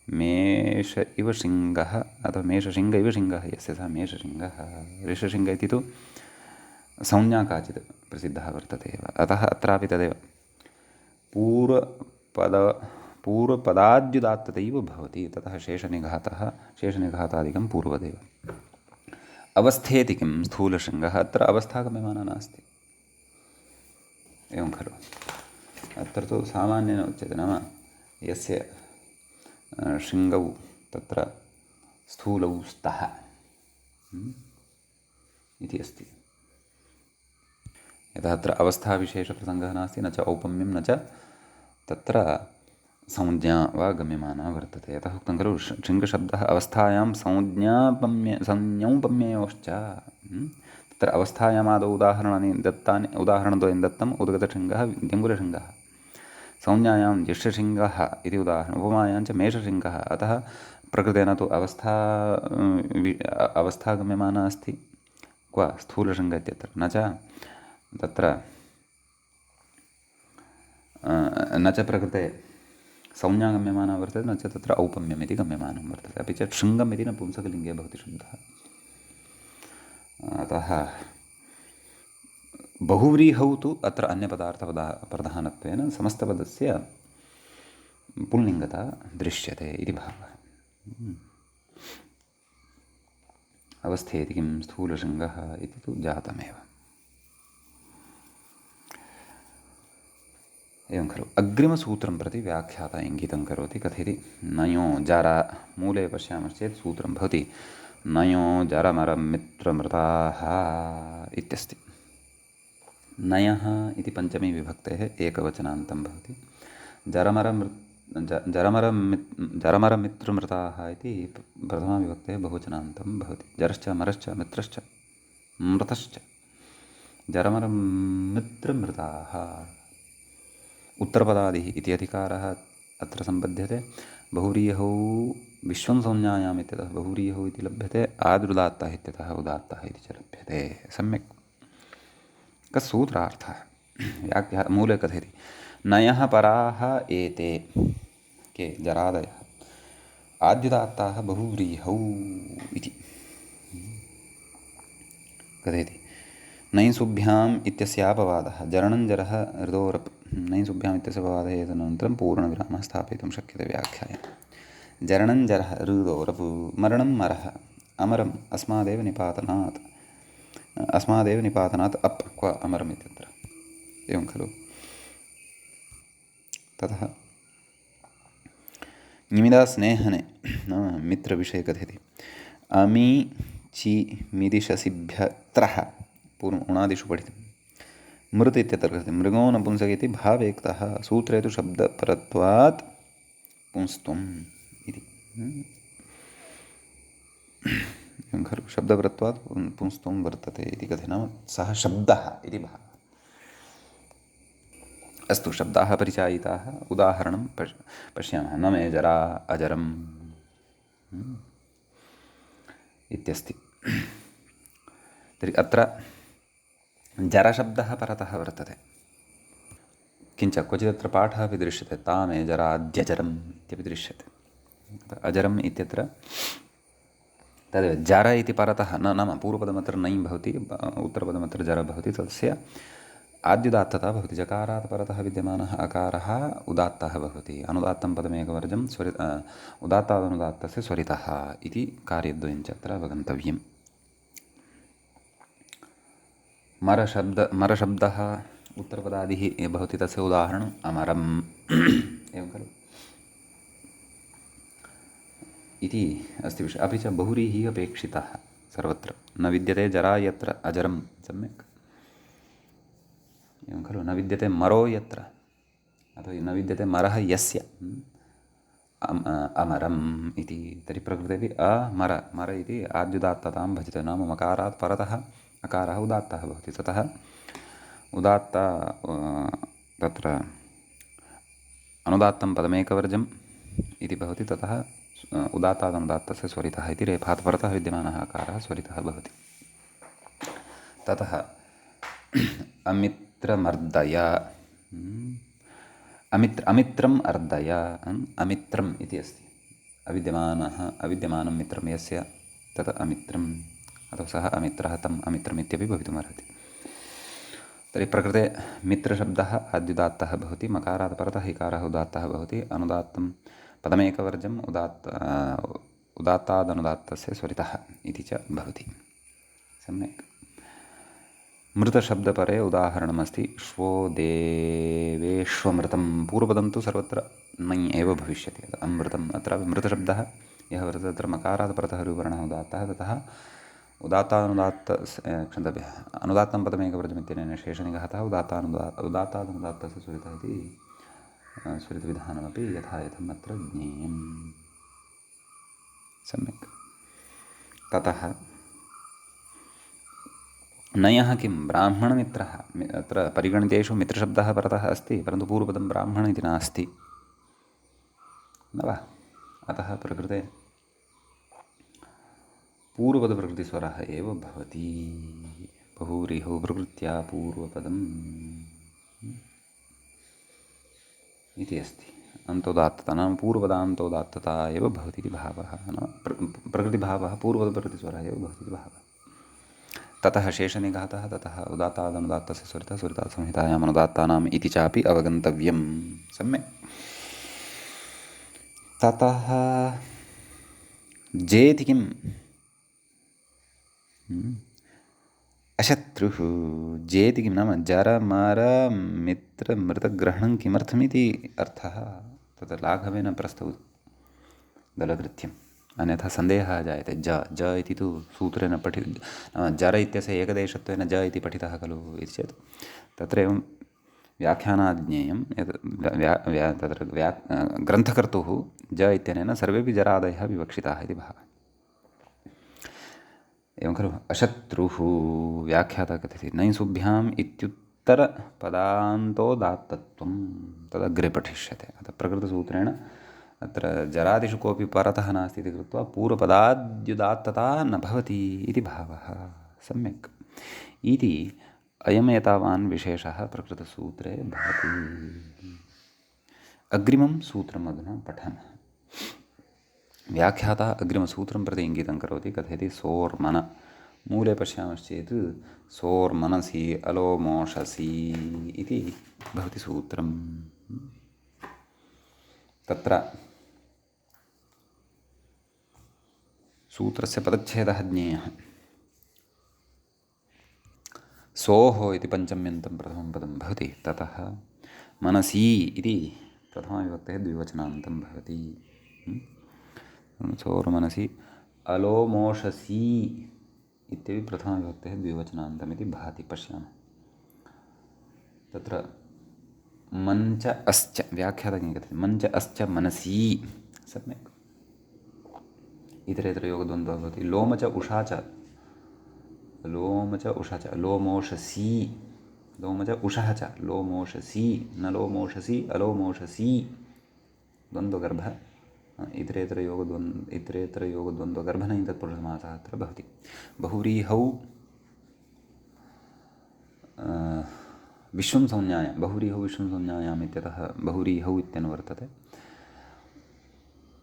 मेष इव शृङ्गः अथवा मेषशृङ्ग इव शृङ्गः यस्य सः मेषशृङ्गः। ऋषशृङ्ग इति तु संज्ञा काचित् प्रसिद्धः वर्तते एव। अतः अत्रापि तदेव पूर्वपदाद्युदात्ततैव भवति। ततः शेषनिघातादिकं पूर्वदेव। अवस्थेति किं स्थूलशृङ्गः, अत्र अवस्था गम्यमाना नास्ति एवं खलु। अत्र तु सामान्येन उच्यते, नाम यस्य शृङ्गौ तत्र स्थूलौ स्तः इति अस्ति। यतः अत्र अवस्थाविशेषप्रसङ्गः नास्ति, न च औपम्यं न च तत्र संज्ञा वा गम्यमाना वर्तते। यतः उक्तं खलु शृङ्गशब्दः अवस्थायां संज्ञौ पम्ययोश्च। तत्र अवस्थायामादौ उदाहरणद्वयं दत्तम्। उद्गतशृङ्गः, द्यङ्गुलशृङ्गः। संज्ञायां ज्येष्ठशृङ्गः इति उदाहरणम्। उपमायां च मेषशृङ्गः। अतः प्रकृतेन तु अवस्था गम्यमाना अस्ति क्व स्थूलशृङ्ग इत्यत्र, न च तत्र न च प्रकृते संज्ञा गम्यमाना वर्तते, न च तत्र औपम्यम् इति गम्यमानं वर्तते। अपि च शृङ्गम् इति नपुंसकलिङ्गे भवति शब्दः। अतः बहुव्रीहौ तु अत्र अन्यपदार्थप्रधानत्वेन समस्तपदस्य पुल्लिङ्गता दृश्यते इति भावः। अवस्थेति किं स्थूलशृङ्गः इति तु जातमेव। एवं खलु। अग्रिमसूत्रं प्रति व्याख्याता इङ्गितं करोति। कथयति नयो जर, मूले पश्यामश्चेत् सूत्रं भवति नयो जरमरं मित्रमृताः इत्यस्ति। नयः इति पञ्चमी विभक्तेः एकवचनान्तं भवति। जरमरमित्रमृताः इति प्रथमाविभक्तेः बहुवचनान्तं भवति। जरश्च मरश्च मित्रश्च मृतश्च जरमरमित्रमृताः। उत्तरपदादिः इति अधिकारः अत्र सम्पद्यते। बहुव्रीहौ विश्वं संज्ञायाम् इत्यतः बहुव्रीहौ इति लभ्यते। आदुदात्तः इत्यतः उदात्तः इति च लभ्यते। सम्यक्। कः सूत्रार्थः? मूले कथयति नयः पराः एते के जरादयः आद्युदात्ताः बहुव्रीहौ इति कथयति। नैसुभ्याम् इत्यस्यापवादः जरणं जरः ऋतोरप्। नैसुभ्याम् इत्यस्य अपवादः एतदनन्तरं पूर्णविरामः स्थापयितुं शक्यते व्याख्याय। जरणं जरः ऋतोरप्, मरणं मरः, अमरम् अस्मादेव निपातनात्, अस्मादेव निपातनात् अप् क्व अमरम् इत्यत्र एवं खलु। ततः निमिदा स्नेहने नाम मित्रविषये कथयति। अमी ची मिदिशसिभ्यत्रः पूर्वम् उणादिषु पठितं। मृत् इत्यत्र कथयति। मृगो नपुंसक इति भावेक्तः। सूत्रे तु शब्दपरत्वात् पुंस्त्वम् इति। एवं खलु शब्दपरत्वात् पुंस्त्वं वर्तते इति कथने नाम सः शब्दः इति भावः। अस्तु, शब्दाः परिचायिताः। उदाहरणं पश्यामः। न मे जरा अजरम् इत्यस्ति। तर्हि अत्र जरशब्दः परतः वर्तते। किञ्च क्वचिदत्र पाठः अपि दृश्यते। ता मे जराद्यजरम् इत्यपि दृश्यते। अजरम् इत्यत्र तद् जर इति परतः न नाम पूर्वपदमत्र नै भवति, उत्तरपदमत्र जर भवति। तस्य आद्युदात्तता भवति। जकारात् परतः विद्यमानः अकारः उदात्तः भवति। अनुदात्तं पदमेकवर्जं उदात्तादनुदात्तस्य स्वरितः इति कार्यद्वयं च अत्र अवगन्तव्यम्। मरशब्दः उत्तरपदादिः भवति। तस्य उदाहरणम् अमरम् एवं खलु इति अस्ति विषयः। अपि च बहुव्रीहिः अपेक्षितः सर्वत्र। न विद्यते जरा यत्र अजरं। सम्यक् एवं खलु। न विद्यते मरो यत्र, अथवा न विद्यते मरः यस्य अमरम् इति। तर्हि प्रकृतेपि मर इति आद्युदात्ततां भजते। नाम मकारात् परतः अकारः उदात्तः भवति। ततः उदात्ता तत्र अनुदात्तं पदमेकवर्जम् इति भवति। ततः उदात्तादनुदात्तस्य स्वरितः इति रेफात् परतः विद्यमानः अकारः स्वरितः भवति। ततः अमित्रमर्दय अमित्रम् अर्दय अमित्रम् इति अस्ति। अविद्यमानं मित्रं यस्य तत् अमित्रम्, अथवा सः अमित्रः तम् अमित्रम् इत्यपि भवितुमर्हति। तर्हि प्रकृते मित्रशब्दः आद्युदात्तः भवति। मकारात् परतः इकारः उदात्तः भवति। अनुदात्तं पदमेकवर्जम् उदात्तादनुदात्तस्य स्वरितः इति च भवति। सम्यक्। मृतशब्दपरे उदाहरणमस्ति श्वो देवेष्वमृतं। पूर्वपदं तु सर्वत्र नै एव भविष्यति। अमृतम् अत्रापि मृतशब्दः यः वर्तते तत्र मकारात् परतः रूपवर्णः उदात्तः। ततः अनुदात्तं पदमेकवर्जमित्यनेन शेषनिघातः उदात्तादनुदात्तस्य स्वरितः इति स्वरितविधानमपि यथा यथम् अत्र ज्ञेयम्। सम्यक्। ततः नयः किं ब्राह्मणमित्रः। अत्र परिगणितेषु मित्रशब्दः परतः अस्ति, परन्तु पूर्वपदं ब्राह्मण इति नास्ति न वा। अतः प्रकृते पूर्वपदप्रकृतिस्वरः एव भवति। बहुव्रीहौ प्रकृत्या पूर्वपदम् इति अस्ति। अन्तोदात्तता नाम पूर्वपदान्तोदात्तता एव भवति इति भावः। नाम प्रकृतिभावः पूर्वपदप्रकृतिस्वरः एव भवति इति भावः। ततः शेषनिघातः। ततः उदात्तादनुदात्तस्य स्वरितः। स्वरितात्संहितायाम् अनुदात्तानाम् इति चापि अवगन्तव्यम्। सम्यक्। ततः जेति किम् अशत्रुः। जेति किं नाम जरमरमित्रमृतग्रहणं किमर्थमिति अर्थः तत्र लाघवेन प्रस्तौदलकृत्यम्। अन्यथा सन्देहः जायते। ज इति तु सूत्रेण जर इत्यस्य एकदेशत्वेन ज इति पठितः खलु इति चेत् तत्र एवं व्याख्यानात् ज्ञेयं यत् तत्र ग्रन्थकर्तुः ज इत्यनेन सर्वेपि जरादयः विवक्षिताः इति भावः। एवं खलु। अशत्रुः व्याख्याता कथयति नैसुभ्याम् इत्युत्तरपदान्तोदात्तत्वं तदग्रे पठिष्यते। अतः प्रकृतसूत्रेण अत्र जरादिषु कोऽपि परतः नास्ति इति कृत्वा पूर्वपदाद्युदात्तता न भवति इति भावः। सम्यक् इति अयम् एतावान् विशेषः प्रकृतसूत्रे भवति। अग्रिमं सूत्रम् अधुना पठामः। व्याख्याता अग्रिमसूत्रं प्रति इङ्गितं करोति। कथयति सोर्मन। मूले पश्यामश्चेत् सोर्मनसि अलोमोषसि इति भवति सूत्रम्। तत्र सूत्रस्य पदच्छेदः ज्ञेयः। सोः इति पञ्चम्यन्तं प्रथमं पदं भवति। ततः मनसि इति प्रथमाविभक्तेः द्विवचनान्तं भवति। सोर्मनसि अलोमोषसि इत्यपि प्रथमाविभक्तेः द्विवचनान्तमिति भाति। पश्यामः तत्र मञ्च अस्च व्याख्यातः किं कथयति? मञ्च अस्च मनसि सम्यक् इतरेतरयोगद्वन्द्वः भवति। लोम च उषा च लोमोषसि लोम च उषः च लोमोषसि न लोमोषसि अलोमोषसि द्वन्द्वगर्भः इतरेतरयोगद्वन्द्वगर्भः तत्पुरुषसमासः अत्र भवति। बहुव्रीहौ विश्वं संज्ञायां बहुव्रीहौ विश्वं संज्ञायाम् इत्यतः बहुव्रीहौ इत्यनुवर्तते।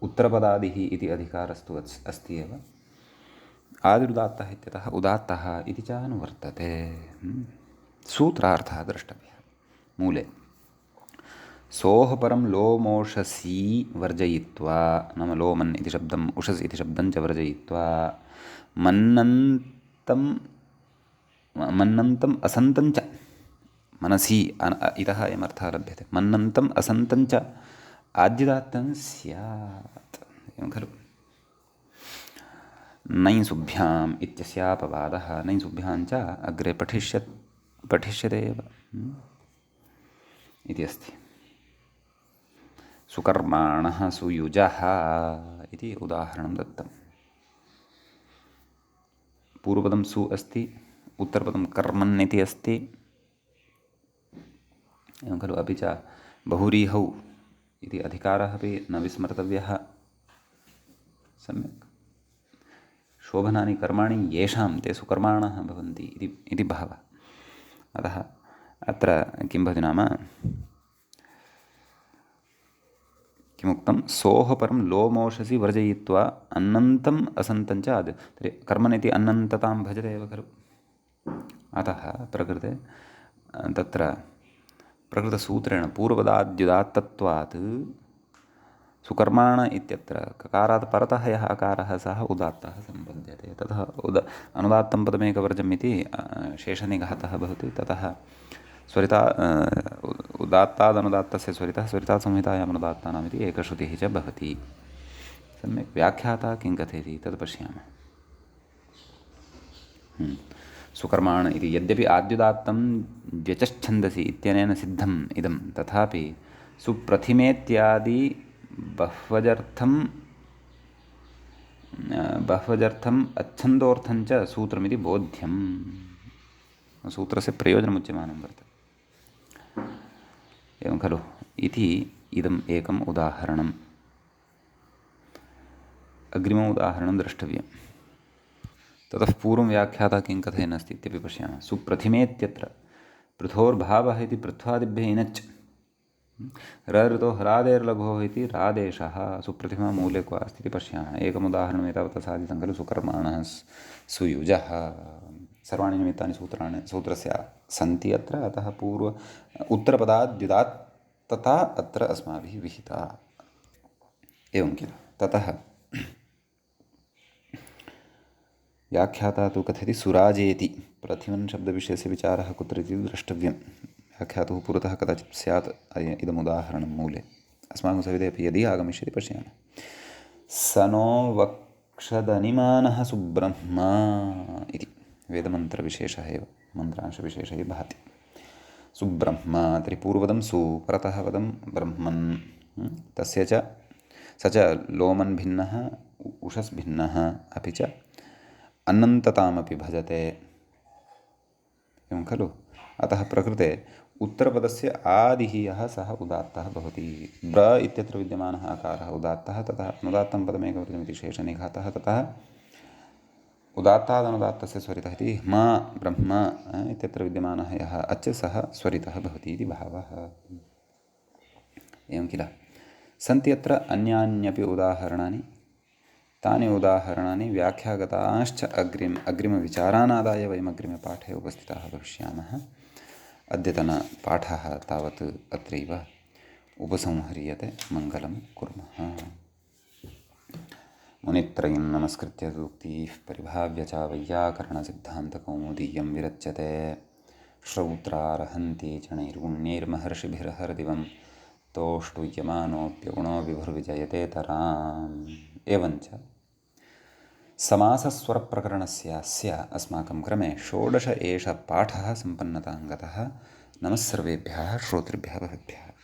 उत्तरपदादिः इति अधिकारस्तु अस्ति एव। आदिरुदात्तः इत्यतः उदात्तः इति च अनुवर्तते। सूत्रार्थः द्रष्टव्यः मूले। सोः परं लोमोषसि वर्जयित्वा नाम लोमन् इति शब्दम् उषस् इति शब्दं च वर्जयित्वा मन्नन्तम् असन्तं च मनसि इतः अयमर्थः लभ्यते। मन्नन्तम् असन्तं च आद्युदात्तं स्यात् एवं खलु। नैंसुभ्याम् इत्यस्यापवादः नैंसुभ्यां च अग्रे पठिष्यते एव इति अस्ति। सुकर्माणः सुयुजः इति उदाहरणं दत्तम्। पूर्वपदं सु अस्ति, उत्तरपदं कर्मन् इति अस्ति एवं खलु। अपि च बहुव्रीहौ इति अधिकारः अपि न विस्मर्तव्यः। सम्यक् शोभनानि कर्माणि येषां ते सुकर्माणः भवन्ति इति भावः। अतः अत्र किं भवति नाम किमुक्तं? सोः परं लोमोषसि वर्जयित्वा अन्नन्तम् असन्तं च तर्हि कर्मन् इति अन्नन्ततां भजते एव खलु। अतः प्रकृते तत्र प्रकृतसूत्रेण पूर्वपदाद्युदात्तत्वात् सुकर्माण इत्यत्र ककारात् परतः यः अकारः सः उदात्तः सम्पद्यते। ततः अनुदात्तं पदमेकवर्जम् इति शेषनिघातः भवति। ततः स्वरिता उदात्तादनुदात्तस्य स्वरितः स्वरितात् संहितायाम् अनुदात्तानाम् इति एकश्रुतिः च भवति। सम्यक् व्याख्याता किं कथयति तद् पश्यामः। सुकर्माण इति यद्यपि आद्युदात्तं द्व्यचच्छन्दसि इत्यनेन सिद्धम् इदं, तथापि सुप्रथिमेत्यादि बह्वजर्थम् अच्छन्दोर्थं च सूत्रमिति बोध्यम्। सूत्रस्य प्रयोजनमुच्यमानं वर्तते एवं खलु इति इदम् एकम् उदाहरणम्। अग्रिमम् उदाहरणं द्रष्टव्यम्। ततः पूर्वं व्याख्याता किं कथयन् अस्ति इत्यपि पश्यामः। सुप्रथिमेत्यत्र पृथोर्भावः इति पृथ्वादिभ्यः इनच् ऋतो ह्रादेर्लघोः इति रादेशः सुप्रतिमा मूले क्व अस्ति इति पश्यामः। एकम् उदाहरणम् एतावता साधितं खलु। सुकर्माणः सुयुजः सर्वाणि निमित्तानि सूत्रस्य सन्ति अत्र। अतः उत्तरपदाद्युदात्तता अत्र अस्माभिः विहिता एवं किल। ततः व्याख्याता तु कथयति सुराजेति प्रथिमन् शब्दविषयस्य विचारः कुत्र इति द्रष्टव्यं। व्याख्यातुः पुरतः कदाचित् स्यात् इदमुदाहरणं मूले। अस्माकं सविधे अपि यदि आगमिष्यति पश्यामः। स नो वक्षदनिमानः सुब्रह्मा इति वेदमन्त्रविशेषः एव मन्त्रांशविशेषः भाति। सुब्रह्मा तर्हि पूर्वपदं सु परतः पदं ब्रह्मन् तस्य च स च लोमन् भिन्नः उषस् भिन्नः अपि च अन्नन्ततामपि भजते एवं खलु। अतः प्रकृते उत्तरपदस्य आदिः यः सः उदात्तः भवति। ब्र इत्यत्र विद्यमानः आकारः उदात्तः। ततः अनुदात्तं पदमेकवर्जमिति शेषनिघातः। ततः उदात्तादनुदात्तस्य स्वरितः इति मा ब्रह्म इत्यत्र विद्यमानः यः अच् सः स्वरितः भवति इति भावः एवं किल। सन्ति अत्र अन्यान्यपि उदाहरणानि। तानि उदाहरणानि व्याख्यागताश्च अग्रिमविचारानादाय वयम् अग्रिमपाठे उपस्थिताः भविष्यामः। अद्यतनपाठः तावत् अत्रैव उपसंह्रियते। मङ्गलं कुर्मः। मुनित्रयं नमस्कृत्य सूक्तिः परिभाव्य च वैयाकरणसिद्धान्तकौमुदीयं विरच्यते। श्रौत्रार्हन्ति चणैर्गुण्यैर्महर्षिभिर्हरदिवं तोष्टुयमानोऽप्यगुणो विभुर्विजयतेतराम्। एवञ्च समासस्वरप्रकरणस्यास्य अस्माकं क्रमे 16 एष पाठः सम्पन्नतां गतः। नमः सर्वेभ्यः श्रोतृभ्यः भवेभ्यः।